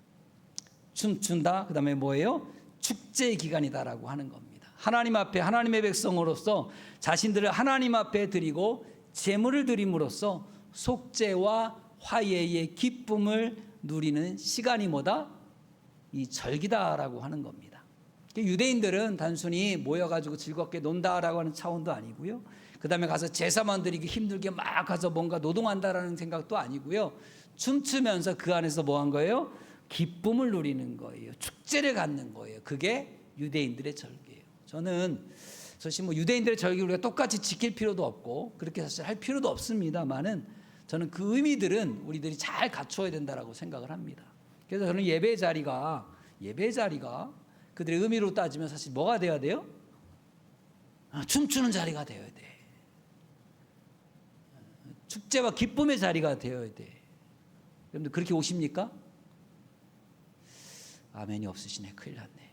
춤춘다, 그 다음에 뭐예요? 축제의 기간이다라고 하는 겁니다. 하나님 앞에 하나님의 백성으로서 자신들을 하나님 앞에 드리고 제물을 드림으로써 속죄와 화해의 기쁨을 누리는 시간이 뭐다? 이 절기다라고 하는 겁니다. 유대인들은 단순히 모여가지고 즐겁게 논다라고 하는 차원도 아니고요. 그 다음에 가서 제사만 드리기 힘들게 막 가서 뭔가 노동한다라는 생각도 아니고요. 춤추면서 그 안에서 뭐 한 거예요? 기쁨을 누리는 거예요. 축제를 갖는 거예요. 그게 유대인들의 절기예요. 저는 사실 뭐 유대인들의 절기 우리가 똑같이 지킬 필요도 없고 그렇게 사실 할 필요도 없습니다만은 저는 그 의미들은 우리들이 잘 갖춰야 된다라고 생각을 합니다. 그래서 저는 예배 자리가 그들의 의미로 따지면 사실 뭐가 되어야 돼요? 춤추는 자리가 되어야 돼. 축제와 기쁨의 자리가 되어야 돼. 여러분들 그렇게 오십니까? 아멘이 없으시네. 큰일 났네.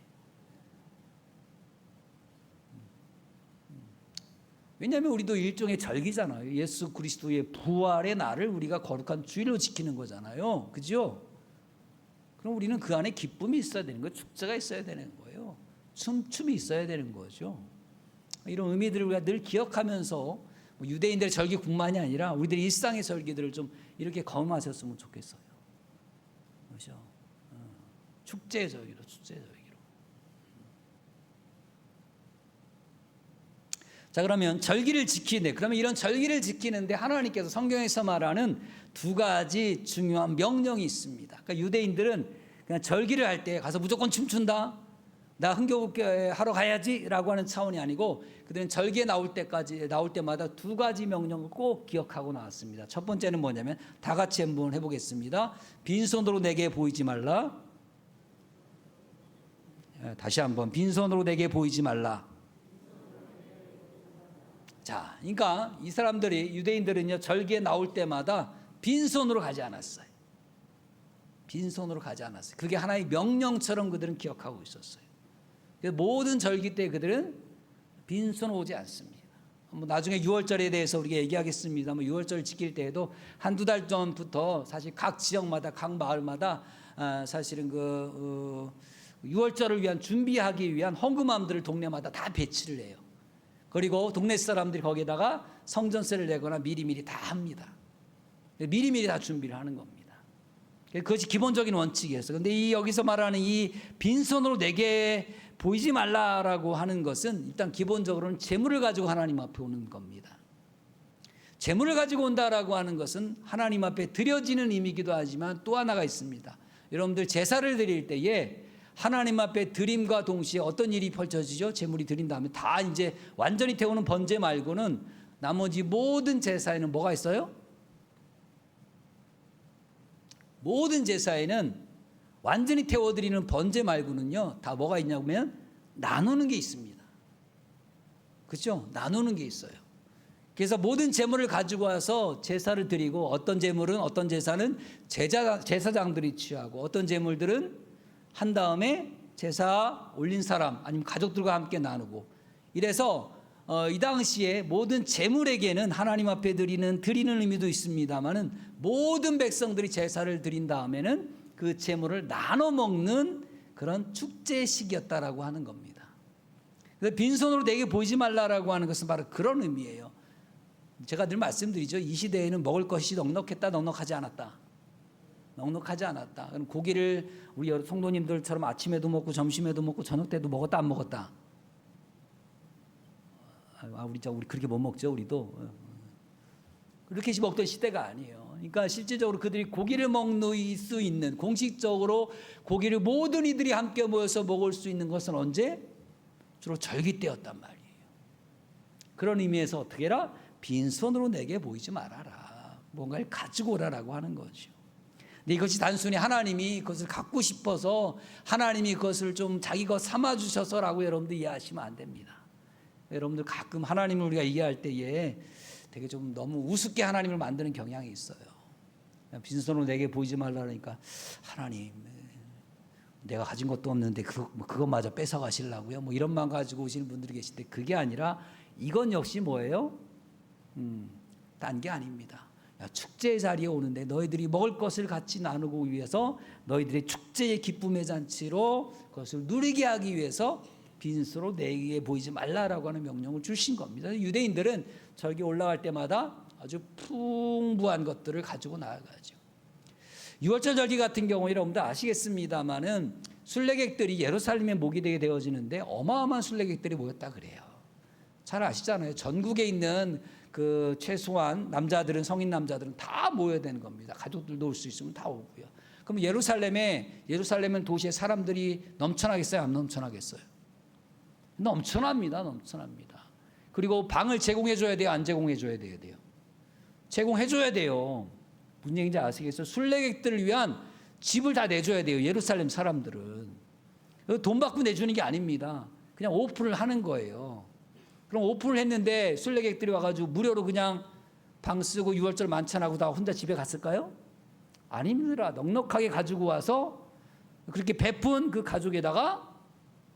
왜냐하면 우리도 일종의 절기잖아요. 예수 그리스도의 부활의 날을 우리가 거룩한 주일로 지키는 거잖아요. 그죠? 그럼 우리는 그 안에 기쁨이 있어야 되는 거예요. 축제가 있어야 되는 거예요. 춤이 있어야 되는 거죠. 이런 의미들을 우리가 늘 기억하면서 유대인들의 절기뿐만이 아니라 우리들의 일상의 절기들을 좀 이렇게 경험하셨으면 좋겠어요. 그렇죠? 축제의 절기로. 자, 그러면 절기를 지키네. 그러면 이런 절기를 지키는데 하나님께서 성경에서 말하는 두 가지 중요한 명령이 있습니다. 그러니까 유대인들은 그냥 절기를 할 때 가서 무조건 춤춘다, 나 흥겨울게 하러 가야지라고 하는 차원이 아니고, 그들은 절기에 나올 때마다 두 가지 명령을 꼭 기억하고 나왔습니다. 첫 번째는 뭐냐면, 다 같이 한번 해보겠습니다. 빈손으로 내게 보이지 말라. 다시 한번, 빈손으로 내게 보이지 말라. 자, 그러니까 이 사람들이, 유대인들은요, 절기에 나올 때마다 빈손으로 가지 않았어요. 빈손으로 가지 않았어요. 그게 하나의 명령처럼 그들은 기억하고 있었어요. 그래서 모든 절기 때 그들은 빈손 오지 않습니다. 뭐 나중에 유월절에 대해서 우리가 얘기하겠습니다. 뭐 유월절 지킬 때에도 한두 달 전부터 사실 각 지역마다, 각 마을마다 사실은 유월절을 위한 준비하기 위한 헌금함들을 동네마다 다 배치를 해요. 그리고 동네 사람들이 거기에다가 성전세를 내거나 미리미리 다 합니다. 미리미리 다 준비를 하는 겁니다. 그것이 기본적인 원칙이었어요. 그런데 여기서 말하는 이 빈손으로 내게 보이지 말라라고 하는 것은 일단 기본적으로는 재물을 가지고 하나님 앞에 오는 겁니다. 재물을 가지고 온다라고 하는 것은 하나님 앞에 드려지는 의미이기도 하지만 또 하나가 있습니다. 여러분들 제사를 드릴 때에 하나님 앞에 드림과 동시에 어떤 일이 펼쳐지죠? 재물이 드린 다음에 다 이제 완전히 태우는 번제 말고는 나머지 모든 제사에는 뭐가 있어요? 모든 제사에는 완전히 태워드리는 번제 말고는요, 다 뭐가 있냐면 나누는 게 있습니다. 그렇죠? 나누는 게 있어요. 그래서 모든 제물을 가지고 와서 제사를 드리고, 어떤 제물은, 어떤 제사는 제사장들이 취하고, 어떤 제물들은 한 다음에 제사 올린 사람 아니면 가족들과 함께 나누고, 이래서 이 당시에 모든 제물에게는 하나님 앞에 드리는 의미도 있습니다만은 모든 백성들이 제사를 드린 다음에는 그 제물을 나눠 먹는 그런 축제식이었다라고 하는 겁니다. 그래서 빈손으로 내게 보이지 말라라고 하는 것은 바로 그런 의미예요. 제가 늘 말씀드리죠. 이 시대에는 먹을 것이 넉넉했다, 넉넉하지 않았다. 넉넉하지 않았다. 그럼 고기를 우리 성도님들처럼 아침에도 먹고 점심에도 먹고 저녁 때도 먹었다, 안 먹었다? 우리 그렇게 못 먹죠. 우리도 그렇게 먹던 시대가 아니에요. 그러니까 실질적으로 그들이 고기를 먹을 수 있는, 공식적으로 고기를 모든 이들이 함께 모여서 먹을 수 있는 것은 언제? 주로 절기 때였단 말이에요. 그런 의미에서 어떻게 해라? 빈손으로 내게 보이지 말아라. 뭔가를 가지고 오라라고 하는 거죠. 근데 이것이 단순히 하나님이 그것을 갖고 싶어서 하나님이 그것을 좀 자기 것 삼아주셔서라고 여러분들 이해하시면 안 됩니다. 여러분들 가끔 하나님을 우리가 이해할 때에 되게 좀 너무 우습게 하나님을 만드는 경향이 있어요. 빈손으로 내게 보이지 말라니까, 하나님 내가 가진 것도 없는데 그것마저 뺏어 가시려고요? 뭐 이런 마음 가지고 오시는 분들이 계신데, 그게 아니라 이건 역시 뭐예요? 딴 게 아닙니다. 축제의 자리에 오는데 너희들이 먹을 것을 같이 나누고 위해서, 너희들의 축제의 기쁨의 잔치로 그것을 누리게 하기 위해서 빈손으로 내게 보이지 말라라고 하는 명령을 주신 겁니다. 유대인들은 절기 올라갈 때마다 아주 풍부한 것들을 가지고 나아가죠. 유월절 절기 같은 경우에 여러분들 아시겠습니다마는 순례객들이 예루살렘에 모이게 되어지는데 어마어마한 순례객들이 모였다 그래요. 잘 아시잖아요. 전국에 있는 그 최소한 남자들은, 성인 남자들은 다 모여야 되는 겁니다. 가족들도 올 수 있으면 다 오고요. 그럼 예루살렘은 도시에 사람들이 넘쳐나겠어요? 안 넘쳐나겠어요? 넘쳐납니다. 넘쳐납니다. 그리고 방을 제공해줘야 돼요? 안 제공해줘야 돼요? 제공해줘야 돼요. 무슨 얘기인지 아시겠어요? 순례객들을 위한 집을 다 내줘야 돼요. 예루살렘 사람들은. 돈 받고 내주는 게 아닙니다. 그냥 오픈을 하는 거예요. 그럼 오픈을 했는데 순례객들이 와가지고 무료로 그냥 방 쓰고 유월절 만찬하고 다 혼자 집에 갔을까요? 아닙니다. 넉넉하게 가지고 와서 그렇게 베푼 그 가족에다가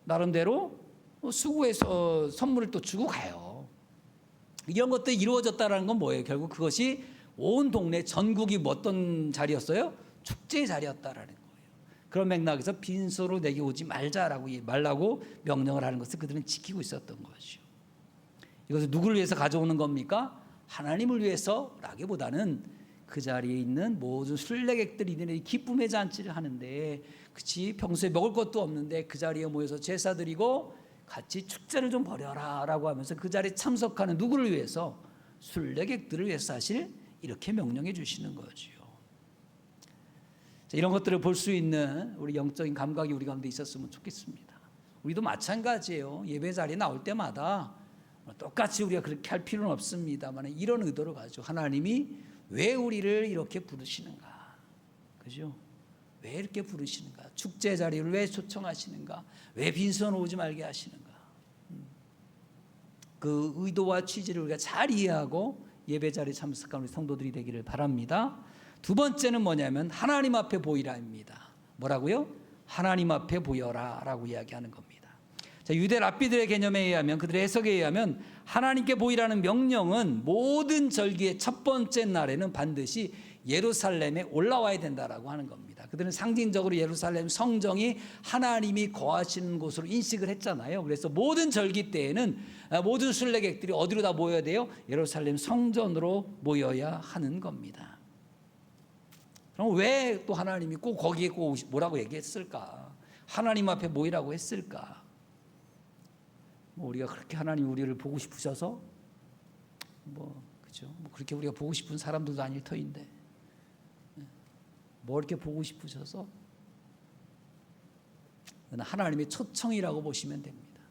나름대로 수고해서 선물을 또 주고 가요. 이런 것들이 이루어졌다는 건 뭐예요? 결국 그것이 온 동네 전국이 어떤 자리였어요? 축제의 자리였다라는 거예요. 그런 맥락에서 빈손으로 내게 오지 말라고 명령을 하는 것을 그들은 지키고 있었던 것이죠. 이것을 누구를 위해서 가져오는 겁니까? 하나님을 위해서라기보다는 그 자리에 있는 모든 순례객들이 기쁨의 잔치를 하는데, 그치, 평소에 먹을 것도 없는데 그 자리에 모여서 제사 드리고 같이 축제를 좀 벌여라라고 하면서 그 자리에 참석하는 누구를 위해서? 순례객들을 위해서 사실 이렇게 명령해 주시는 거지요. 자, 이런 것들을 볼 수 있는 우리 영적인 감각이 우리 가운데 있었으면 좋겠습니다. 우리도 마찬가지예요. 예배 자리에 나올 때마다 똑같이 우리가 그렇게 할 필요는 없습니다만 이런 의도를 가지고 하나님이 왜 우리를 이렇게 부르시는가? 그죠? 왜 이렇게 부르시는가? 축제 자리를 왜 초청하시는가? 왜 빈손 오지 말게 하시는가? 그 의도와 취지를 우리가 잘 이해하고 예배 자리에 참석하는 우리 성도들이 되기를 바랍니다. 두 번째는 뭐냐면 하나님 앞에 보이라입니다. 뭐라고요? 하나님 앞에 보여라라고 이야기하는 겁니다. 자, 유대 랍비들의 개념에 의하면, 그들의 해석에 의하면 하나님께 보이라는 명령은 모든 절기의 첫 번째 날에는 반드시 예루살렘에 올라와야 된다라고 하는 겁니다. 그들은 상징적으로 예루살렘 성정이 하나님이 거하시는 곳으로 인식을 했잖아요. 그래서 모든 절기 때에는 모든 순례객들이 어디로 다 모여야 돼요? 예루살렘 성전으로 모여야 하는 겁니다. 그럼 왜 또 하나님이 꼭 거기에 꼭 뭐라고 얘기했을까? 하나님 앞에 모이라고 했을까? 뭐 우리가 그렇게 하나님 우리를 보고 싶으셔서 그죠? 그렇게 우리가 보고 싶은 사람들도 아닐 터인데 뭐 이렇게 보고 싶으셔서 하나님의 초청이라고 보시면 됩니다.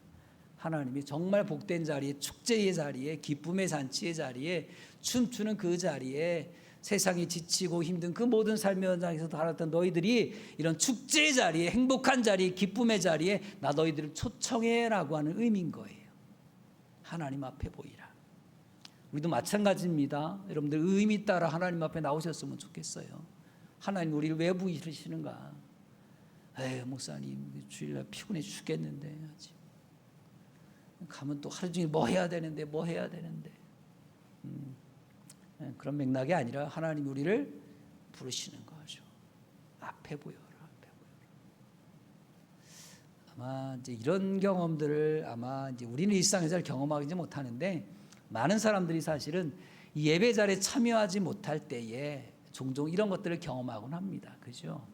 하나님이 정말 복된 자리에, 축제의 자리에, 기쁨의 잔치의 자리에, 춤추는 그 자리에 세상이 지치고 힘든 그 모든 삶의 현장에서 살았던 너희들이 이런 축제의 자리에, 행복한 자리에, 기쁨의 자리에 나 너희들을 초청해라고 하는 의미인 거예요. 하나님 앞에 보이라. 우리도 마찬가지입니다. 여러분들 의미 따라 하나님 앞에 나오셨으면 좋겠어요. 하나님 우리를 왜 부르시는가? 에이 목사님 주일날 피곤해 죽겠는데 아직 가면 또 하루 종일 뭐 해야 되는데 그런 맥락이 아니라 하나님 우리를 부르시는 거죠. 앞에 보여라, 앞에 보여라. 아마 이제 이런 경험들을 아마 이제 우리는 일상에서 잘 경험하지 못하는데 많은 사람들이 사실은 이 예배 자리에 참여하지 못할 때에 종종 이런 것들을 경험하곤 합니다. 그죠?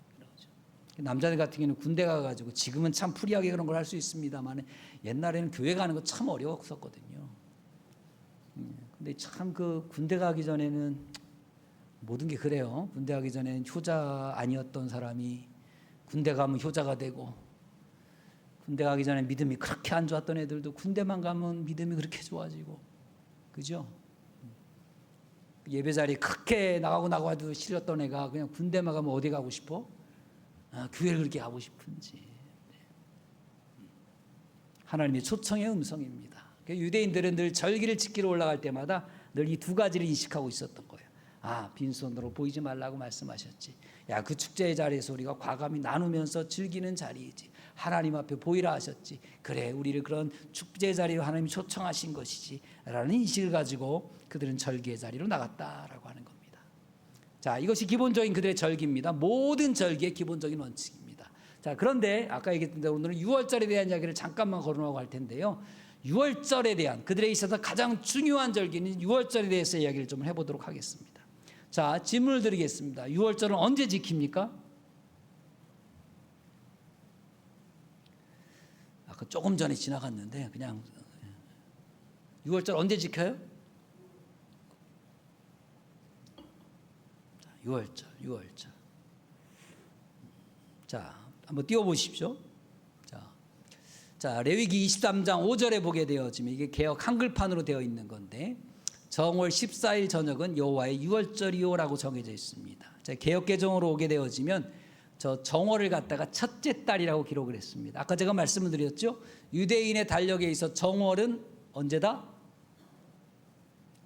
남자들 같은 경우는 군대 가가지고 지금은 참 프리하게 그런 걸 할 수 있습니다만 옛날에는 교회 가는 거 참 어려웠었거든요. 근데 참 그 군대 가기 전에는 모든 게 그래요. 군대 가기 전에는 효자 아니었던 사람이 군대 가면 효자가 되고, 군대 가기 전에 믿음이 그렇게 안 좋았던 애들도 군대만 가면 믿음이 그렇게 좋아지고, 그죠? 예배 자리에 그렇게 나가도 싫었던 애가 그냥 군대만 가면 어디 가고 싶어? 교회를 그렇게 가고 싶은지. 하나님의 초청의 음성입니다. 유대인들은 늘 절기를 지키러 올라갈 때마다 늘 이 두 가지를 인식하고 있었던 거예요. 빈손으로 보이지 말라고 말씀하셨지. 야, 그 축제의 자리에서 우리가 과감히 나누면서 즐기는 자리이지. 하나님 앞에 보이라 하셨지. 그래, 우리를 그런 축제의 자리로 하나님이 초청하신 것이지 라는 인식을 가지고 그들은 절기의 자리로 나갔다라고 하는 겁니다. 자, 이것이 기본적인 그들의 절기입니다. 모든 절기의 기본적인 원칙입니다. 자, 그런데 아까 얘기했던 대로 오늘은 6월절에 대한 이야기를 잠깐만 거론하고 할 텐데요. 6월절에 대한, 그들에 있어서 가장 중요한 절기는 6월절에 대해서 이야기를 좀 해보도록 하겠습니다. 자, 질문을 드리겠습니다. 6월절은 언제 지킵니까? 아까 조금 전에 지나갔는데 그냥 6월절 언제 지켜요? 6월절. 자, 한번 띄워보십시오. 자, 레위기 23장 5절에 보게 되어지면 이게 개역 한글판으로 되어 있는 건데 정월 14일 저녁은 여호와의 6월절이요라고 정해져 있습니다. 자, 개역 개정으로 오게 되어지면 저 정월을 갖다가 첫째 달이라고 기록을 했습니다. 아까 제가 말씀을 드렸죠. 유대인의 달력에 있어 정월은 언제다?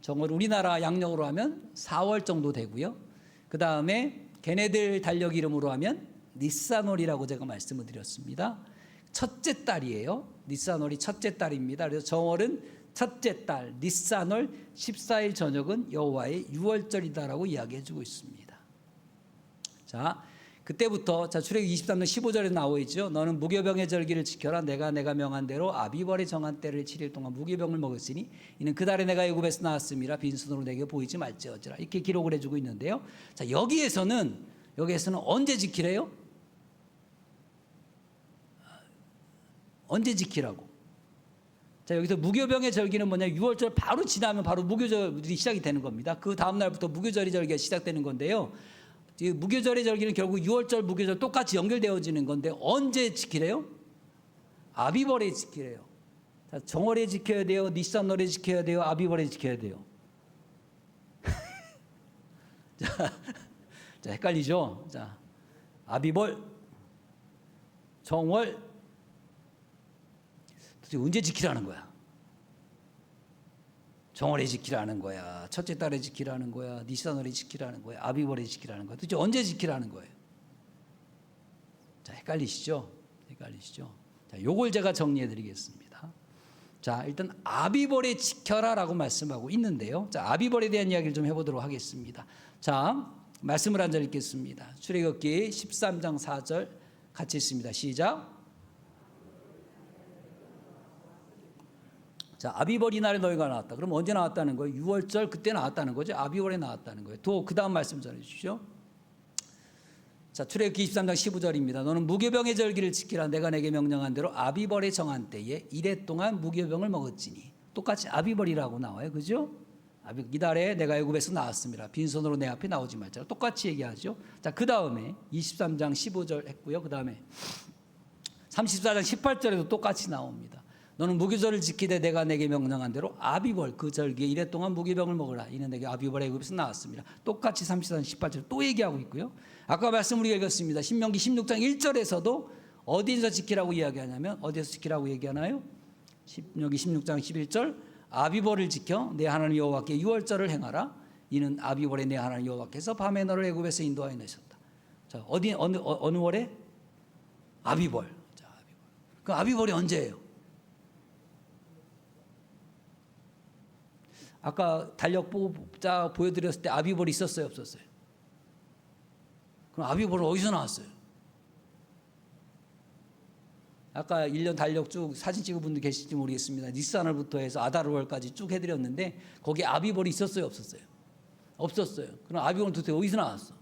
정월 우리나라 양력으로 하면 4월 정도 되고요. 그 다음에 걔네들 달력 이름으로 하면 니산월이라고 제가 말씀을 드렸습니다. 첫째 달이에요. 니산월이 첫째 달입니다. 그래서 정월은 첫째 달, 니산월 14일 저녁은 여호와의 6월절이다라고 이야기해주고 있습니다. 자, 그때부터 출애굽기 23장 15절에 나와 있죠. 너는 무교병의 절기를 지켜라. 내가 명한 대로 아비벌의 정한 때를 7일 동안 무교병을 먹었으니 이는 그 달에 내가 애굽에서 나왔음이라 빈손으로 내게 보이지 말지어지라. 이렇게 기록을 해주고 있는데요. 자, 여기에서는 언제 지키래요? 언제 지키라고? 자, 여기서 무교병의 절기는 뭐냐? 6월절 바로 지나면 바로 무교절이 시작이 되는 겁니다. 그 다음 날부터 무교절의 절기가 시작되는 건데요. 이 무교절의 절기는 결국 6월절, 무교절 똑같이 연결되어지는 건데 언제 지키래요? 아비벌에 지키래요. 자, 정월에 지켜야 돼요. 니산월에 지켜야 돼요. 아비벌에 지켜야 돼요. 자, 헷갈리죠? 자, 아비벌, 정월, 도대체 언제 지키라는 거야? 정월에 지키라는 거야? 첫째 달에 지키라는 거야? 니산월에 지키라는 거야? 아비벌에 지키라는 거야? 도대체 언제 지키라는 거예요? 자, 헷갈리시죠? 헷갈리시죠? 자, 요걸 제가 정리해 드리겠습니다. 자, 일단 아비벌에 지켜라라고 말씀하고 있는데요. 자, 아비벌에 대한 이야기를 좀 해보도록 하겠습니다. 자, 말씀을 한 절 읽겠습니다. 출애굽기 13장 4절 같이 읽습니다. 시작. 자, 아비벌 이날에 너희가 나왔다. 그럼 언제 나왔다는 거예요? 6월절 그때 나왔다는 거죠. 아비벌에 나왔다는 거예요. 또 그 다음 말씀 전해 주시죠. 자, 출애굽기 23장 15절입니다. 너는 무교병의 절기를 지키라. 내가 내게 명령한 대로 아비벌에 정한 때에 이래 동안 무교병을 먹었지니. 똑같이 아비벌이라고 나와요. 그죠? 이달에 내가 애굽에서 나왔습니다. 빈손으로 내 앞에 나오지 말자. 똑같이 얘기하죠. 자, 그 다음에 23장 15절 했고요. 그 다음에 34장 18절에도 똑같이 나옵니다. 너는 무교절을 지키되 내가 내게 명령한 대로 아비벌 그 절기에 이래 동안 무교병을 먹으라. 이는 내게 아비벌 애굽에서 나왔습니다. 똑같이 34장 18절 또 얘기하고 있고요. 아까 말씀 우리가 읽었습니다. 신명기 16장 1절에서도 어디서 지키라고 이야기하냐면 어디서 지키라고 얘기하나요? 신명기 16장 11절 아비벌을 지켜 내 하나님 여호와께 6월절을 행하라. 이는 아비벌에 내 하나님 여호와께서 밤에 너를 애굽에서 인도하여 내셨다. 자, 어느 월에? 아비벌. 자, 아비벌. 그 아비벌이 언제예요? 아까 달력 보여드렸을 때 아비벌이 있었어요, 없었어요? 그럼 아비벌은 어디서 나왔어요? 아까 1년 달력 쭉 사진 찍은 분들 계실지 모르겠습니다. 니산월부터 해서 아다르월까지 쭉 해드렸는데 거기에 아비벌이 있었어요, 없었어요? 없었어요. 그럼 아비벌은 도대체 어디서 나왔어?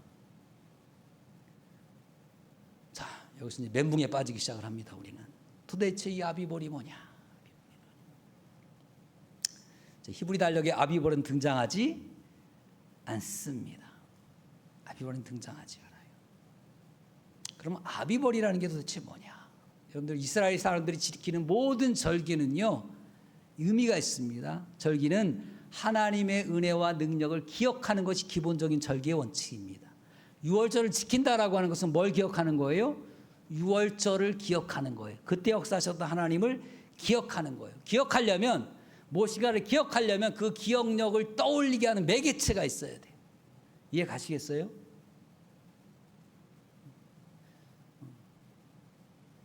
자, 여기서 이제 멘붕에 빠지기 시작을 합니다. 우리는 도대체 이 아비벌이 뭐냐? 히브리 달력에 아비벌은 등장하지 않습니다. 아비벌은 등장하지 않아요. 그럼 아비벌이라는 게 도대체 뭐냐? 여러분들 이스라엘 사람들이 지키는 모든 절기는요 의미가 있습니다. 절기는 하나님의 은혜와 능력을 기억하는 것이 기본적인 절기의 원칙입니다. 6월절을 지킨다라고 하는 것은 뭘 기억하는 거예요? 6월절을 기억하는 거예요. 그때 역사하셨던 하나님을 기억하는 거예요. 기억하려면 무엇인가를 기억하려면 그 기억력을 떠올리게 하는 매개체가 있어야 돼요. 이해 가시겠어요?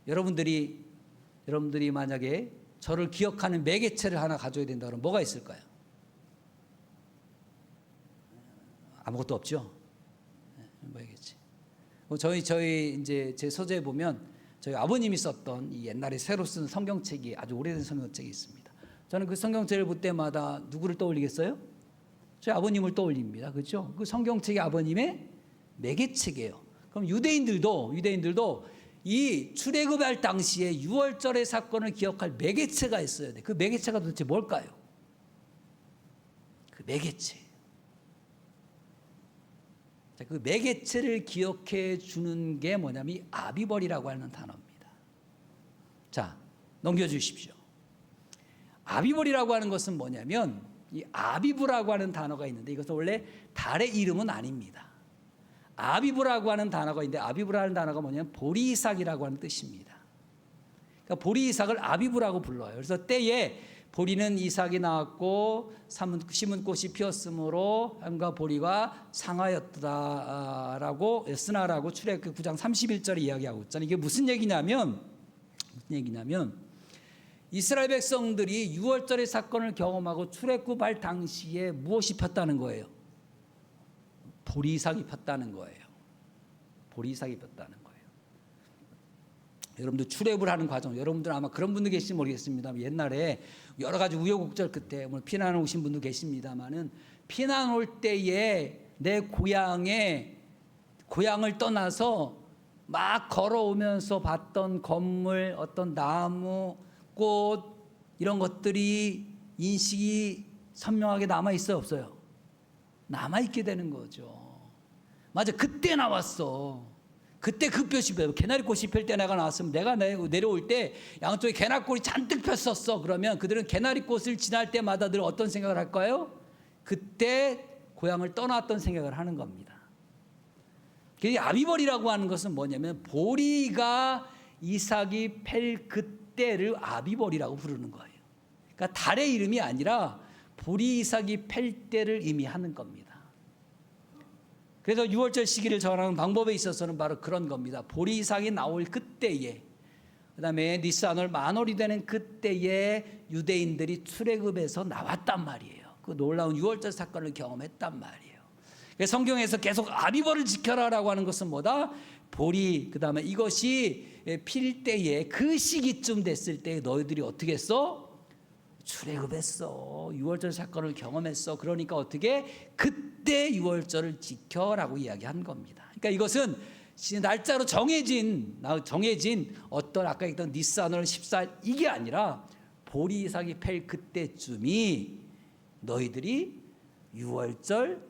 여러분들이 만약에 저를 기억하는 매개체를 하나 가져야 된다 그러면 뭐가 있을까요? 아무것도 없죠. 뭐겠지? 저희 이제 제 서재에 보면 저희 아버님이 썼던 이 옛날에 새로 쓴 성경책이 아주 오래된 성경책이 있습니다. 저는 그 성경책을 볼 때마다 누구를 떠올리겠어요? 저희 아버님을 떠올립니다. 그렇죠? 그 성경책이 아버님의 매개책이에요. 그럼 유대인들도 이 출애굽할 당시에 6월절의 사건을 기억할 매개체가 있어야 돼. 그 매개체가 도대체 뭘까요? 그 매개체. 자, 그 매개체를 기억해 주는 게 뭐냐면 이 아비벌이라고 하는 단어입니다. 자, 넘겨주십시오. 아비벌이라고 하는 것은 뭐냐면 이 아비브라고 하는 단어가 있는데 이것은 원래 달의 이름은 아닙니다. 아비브라고 하는 단어가 있는데 아비브라는 단어가 뭐냐면 보리이삭이라고 하는 뜻입니다. 그러니까 보리이삭을 아비브라고 불러요. 그래서 때에 보리는 이삭이 낳았고 심은 꽃이 피었으므로 함과 보리가 상하였다라고 쓰나라고 출애굽기 9장 31절에 이야기하고 있잖아요. 이게 무슨 얘기냐면 이스라엘 백성들이 6월절의 사건을 경험하고 출애굽할 당시에 무엇이 폈다는 거예요? 보리이삭이 폈다는 거예요. 보리이삭이 폈다는 거예요. 여러분들 출애굽을 하는 과정, 여러분들 아마 그런 분들 계실지 모르겠습니다. 옛날에 여러 가지 우여곡절 끝에 피난 오신 분도 계십니다만은 피난 올 때에 내 고향을 떠나서 막 걸어오면서 봤던 건물, 어떤 나무, 꽃, 이런 것들이 인식이 선명하게 남아있어요, 없어요? 남아있게 되는 거죠. 맞아, 그때 나왔어. 그때 그 볕이 개나리꽃이 필 때 내가 나왔으면 내가 내려올 때 양쪽에 개나리꽃이 잔뜩 폈었어. 그러면 그들은 개나리꽃을 지날 때마다 늘 어떤 생각을 할까요? 그때 고향을 떠났던 생각을 하는 겁니다. 아비벌이라고 하는 것은 뭐냐면 보리가 이삭이 팰 그때를 아비벌이라고 부르는 거예요. 그러니까 달의 이름이 아니라 보리 이삭이 팰 때를 의미하는 겁니다. 그래서 6월절 시기를 정하는 방법에 있어서는 바로 그런 겁니다. 보리 이삭이 나올 그때에, 그 다음에 니스안월 만월이 되는 그때에 유대인들이 출애굽에서 나왔단 말이에요. 그 놀라운 6월절 사건을 경험했단 말이에요. 그래서 성경에서 계속 아비벌을 지켜라라고 하는 것은 뭐다? 보리, 그 다음에 이것이 필 때에 그 시기쯤 됐을 때 너희들이 어떻게 했어? 출애굽했어. 6월절 사건을 경험했어. 그러니까 어떻게? 그때 6월절을 지켜라고 이야기한 겁니다. 그러니까 이것은 날짜로 정해진 어떤 아까 얘기했던 니스안월 14일 이게 아니라 보리 이삭이 팰 그때쯤이 너희들이 6월절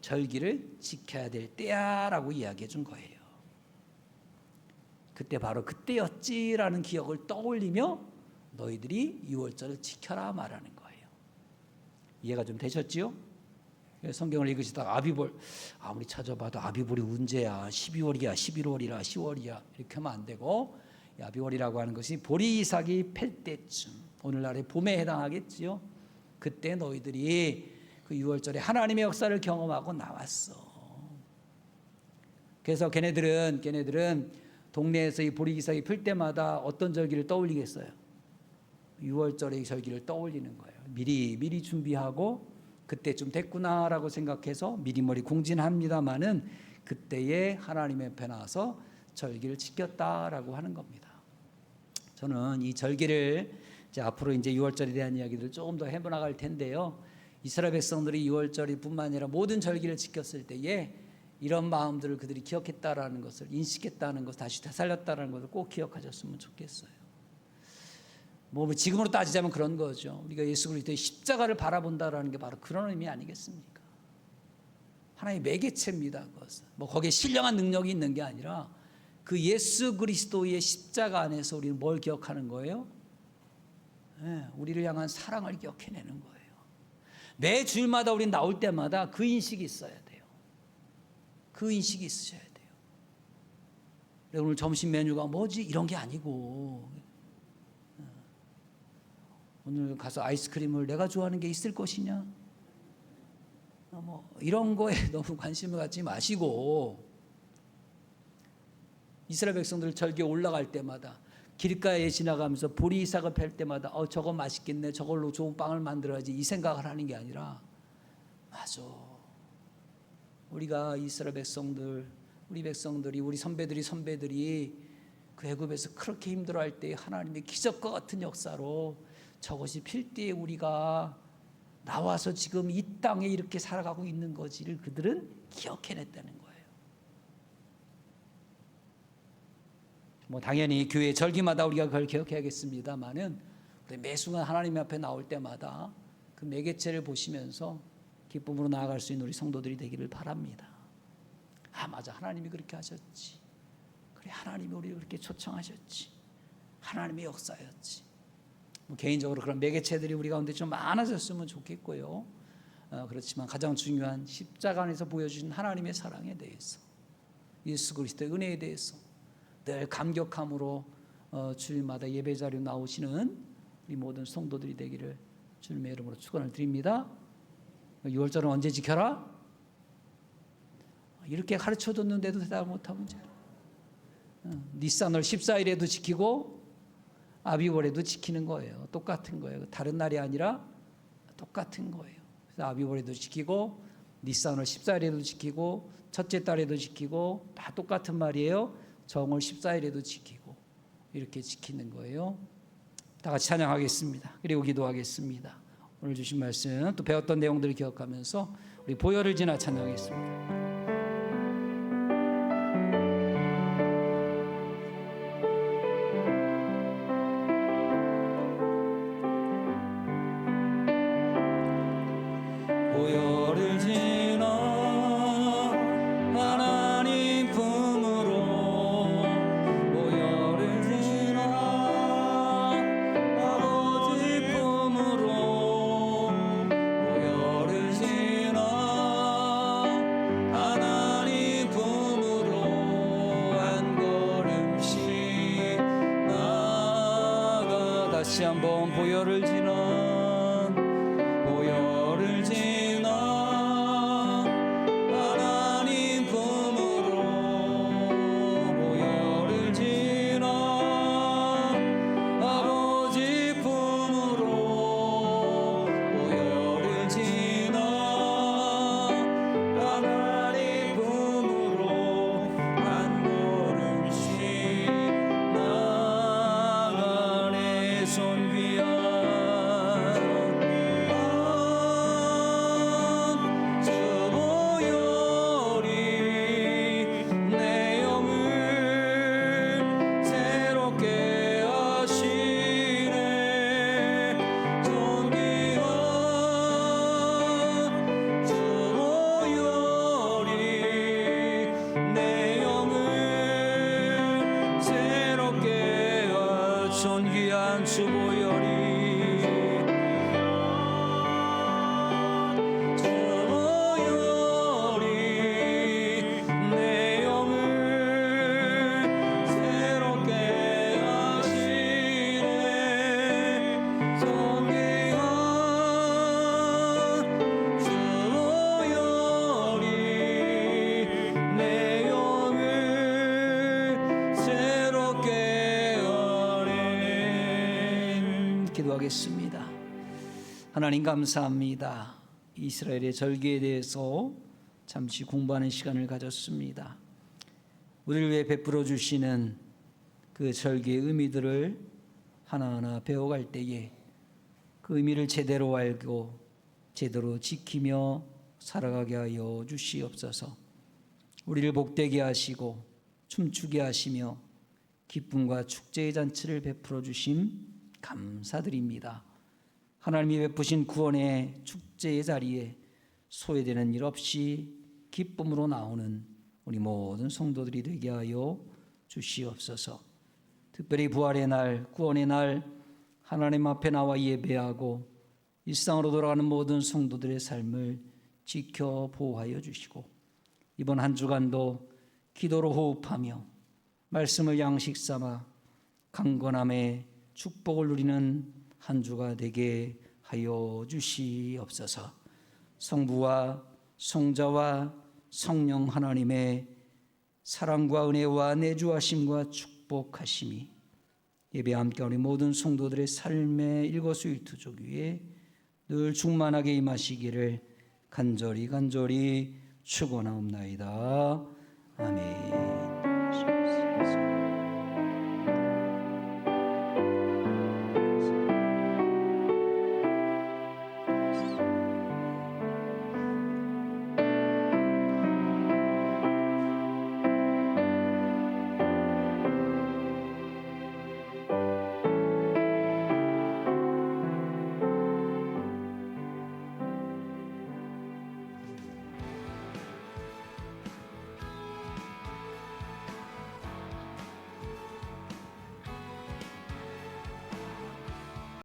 절기를 지켜야 될 때야라고 이야기해 준 거예요. 그때 바로 그때였지라는 기억을 떠올리며 너희들이 6월절을 지켜라 말하는 거예요. 이해가 좀 되셨지요? 성경을 읽으시다가 아비벌 아무리 찾아봐도 아비벌이 언제야? 12월이야, 11월이라, 10월이야 이렇게 하면 안 되고 아비월이라고 하는 것이 보리 이삭이 팰 때쯤, 오늘날의 봄에 해당하겠지요. 그때 너희들이 그 6월절에 하나님의 역사를 경험하고 나왔어. 그래서 걔네들은 동네에서 이 보리 이삭이 필 때마다 어떤 절기를 떠올리겠어요? 6월절의 절기를 떠올리는 거예요. 미리 준비하고 그때쯤 됐구나라고 생각해서 미리 공진합니다마는 그때에 하나님 앞에 나와서 절기를 지켰다라고 하는 겁니다. 저는 이 절기를 이제 앞으로 이제 6월절에 대한 이야기를 조금 더 해나갈 텐데요. 이스라엘 백성들이 6월절뿐만 아니라 모든 절기를 지켰을 때에 이런 마음들을 그들이 기억했다라는 것을, 인식했다는 것을, 다시 되살렸다라는 것을 꼭 기억하셨으면 좋겠어요. 뭐 지금으로 따지자면 그런 거죠. 우리가 예수 그리스도의 십자가를 바라본다라는 게 바로 그런 의미 아니겠습니까? 하나의 매개체입니다. 그것은 뭐 거기에 신령한 능력이 있는 게 아니라 그 예수 그리스도의 십자가 안에서 우리는 뭘 기억하는 거예요? 우리를 향한 사랑을 기억해내는 거예요. 매 주일마다 우리 나올 때마다 그 인식이 있어야 돼요. 그 인식이 있으셔야 돼요. 오늘 점심 메뉴가 뭐지? 이런 게 아니고 오늘 가서 아이스크림을 내가 좋아하는 게 있을 것이냐? 뭐 이런 거에 너무 관심을 갖지 마시고 이스라엘 백성들 절기에 올라갈 때마다 길가에 지나가면서 보리 이삭을 팰 때마다 저거 맛있겠네, 저걸로 좋은 빵을 만들어야지 이 생각을 하는 게 아니라 맞아, 우리가 이스라엘 백성들, 우리 백성들이, 우리 선배들이 그 애굽에서 그렇게 힘들어할 때 하나님의 기적과 같은 역사로 저것이 필 때에 우리가 나와서 지금 이 땅에 이렇게 살아가고 있는 거지를 그들은 기억해냈다는 거예요. 뭐 당연히 교회 절기마다 우리가 그걸 기억해야겠습니다만은 매 순간 하나님 앞에 나올 때마다 그 매개체를 보시면서 기쁨으로 나아갈 수 있는 우리 성도들이 되기를 바랍니다. 맞아, 하나님이 그렇게 하셨지. 그래, 하나님이 우리를 그렇게 초청하셨지. 하나님의 역사였지. 뭐 개인적으로 그런 매개체들이 우리 가운데 좀 많아졌으면 좋겠고요. 그렇지만 가장 중요한 십자가 안에서 보여주신 하나님의 사랑에 대해서, 예수 그리스도의 은혜에 대해서 늘 감격함으로 주일마다 예배 자리에 나오시는 우리 모든 성도들이 되기를 주님의 이름으로 축원을 드립니다. 6월절은 언제 지켜라? 이렇게 가르쳐줬는데도 대답을 못하면 니스안월 14일에도 지키고 아비월에도 지키는 거예요. 똑같은 거예요. 다른 날이 아니라 똑같은 거예요. 그래서 아비월에도 지키고 니스안월 14일에도 지키고 첫째 달에도 지키고 다 똑같은 말이에요. 정월 14일에도 지키고 이렇게 지키는 거예요. 다 같이 찬양하겠습니다. 그리고 기도하겠습니다. 오늘 주신 말씀 또 배웠던 내용들을 기억하면서 우리 보혈을 지나 찬양하겠습니다. 다시 한번 보혈을 지나 하나님 품으로 보혈을 지나 아버지 품으로 보혈을 지나 하나님 품으로 한 걸음씩 나아가네. 손귀한 주 보혈이 내 영을 새롭게 하시네. 존귀한 주 보혈이 내 영을 새롭게 존귀한 주 보혈이 내 영을 새롭게 하시네. 존귀한 주 보혈이 내 영을 새롭게 하네. 기도하겠습니다. 하나님 감사합니다. 이스라엘의 절기에 대해서 잠시 공부하는 시간을 가졌습니다. 우리를 위해 베풀어 주시는 그 절기의 의미들을 하나하나 배워갈 때에 그 의미를 제대로 알고 제대로 지키며 살아가게 하여 주시옵소서. 우리를 복되게 하시고 춤추게 하시며 기쁨과 축제의 잔치를 베풀어 주심 감사드립니다. 하나님이 베푸신 구원의 축제의 자리에 소외되는 일 없이 기쁨으로 나오는 우리 모든 성도들이 되게 하여 주시옵소서. 특별히 부활의 날, 구원의 날 하나님 앞에 나와 예배하고 일상으로 돌아가는 모든 성도들의 삶을 지켜 보호하여 주시고 이번 한 주간도 기도로 호흡하며 말씀을 양식 삼아 강건함의 축복을 누리는 한 주가 되게 하여 주시옵소서. 성부와 성자와 성령 하나님의 사랑과 은혜와 내주하심과 축복하심이 예배 함께 우리 모든 성도들의 삶의 일거수일투족 위에 늘 충만하게 임하시기를 간절히 축원하옵나이다. 아멘.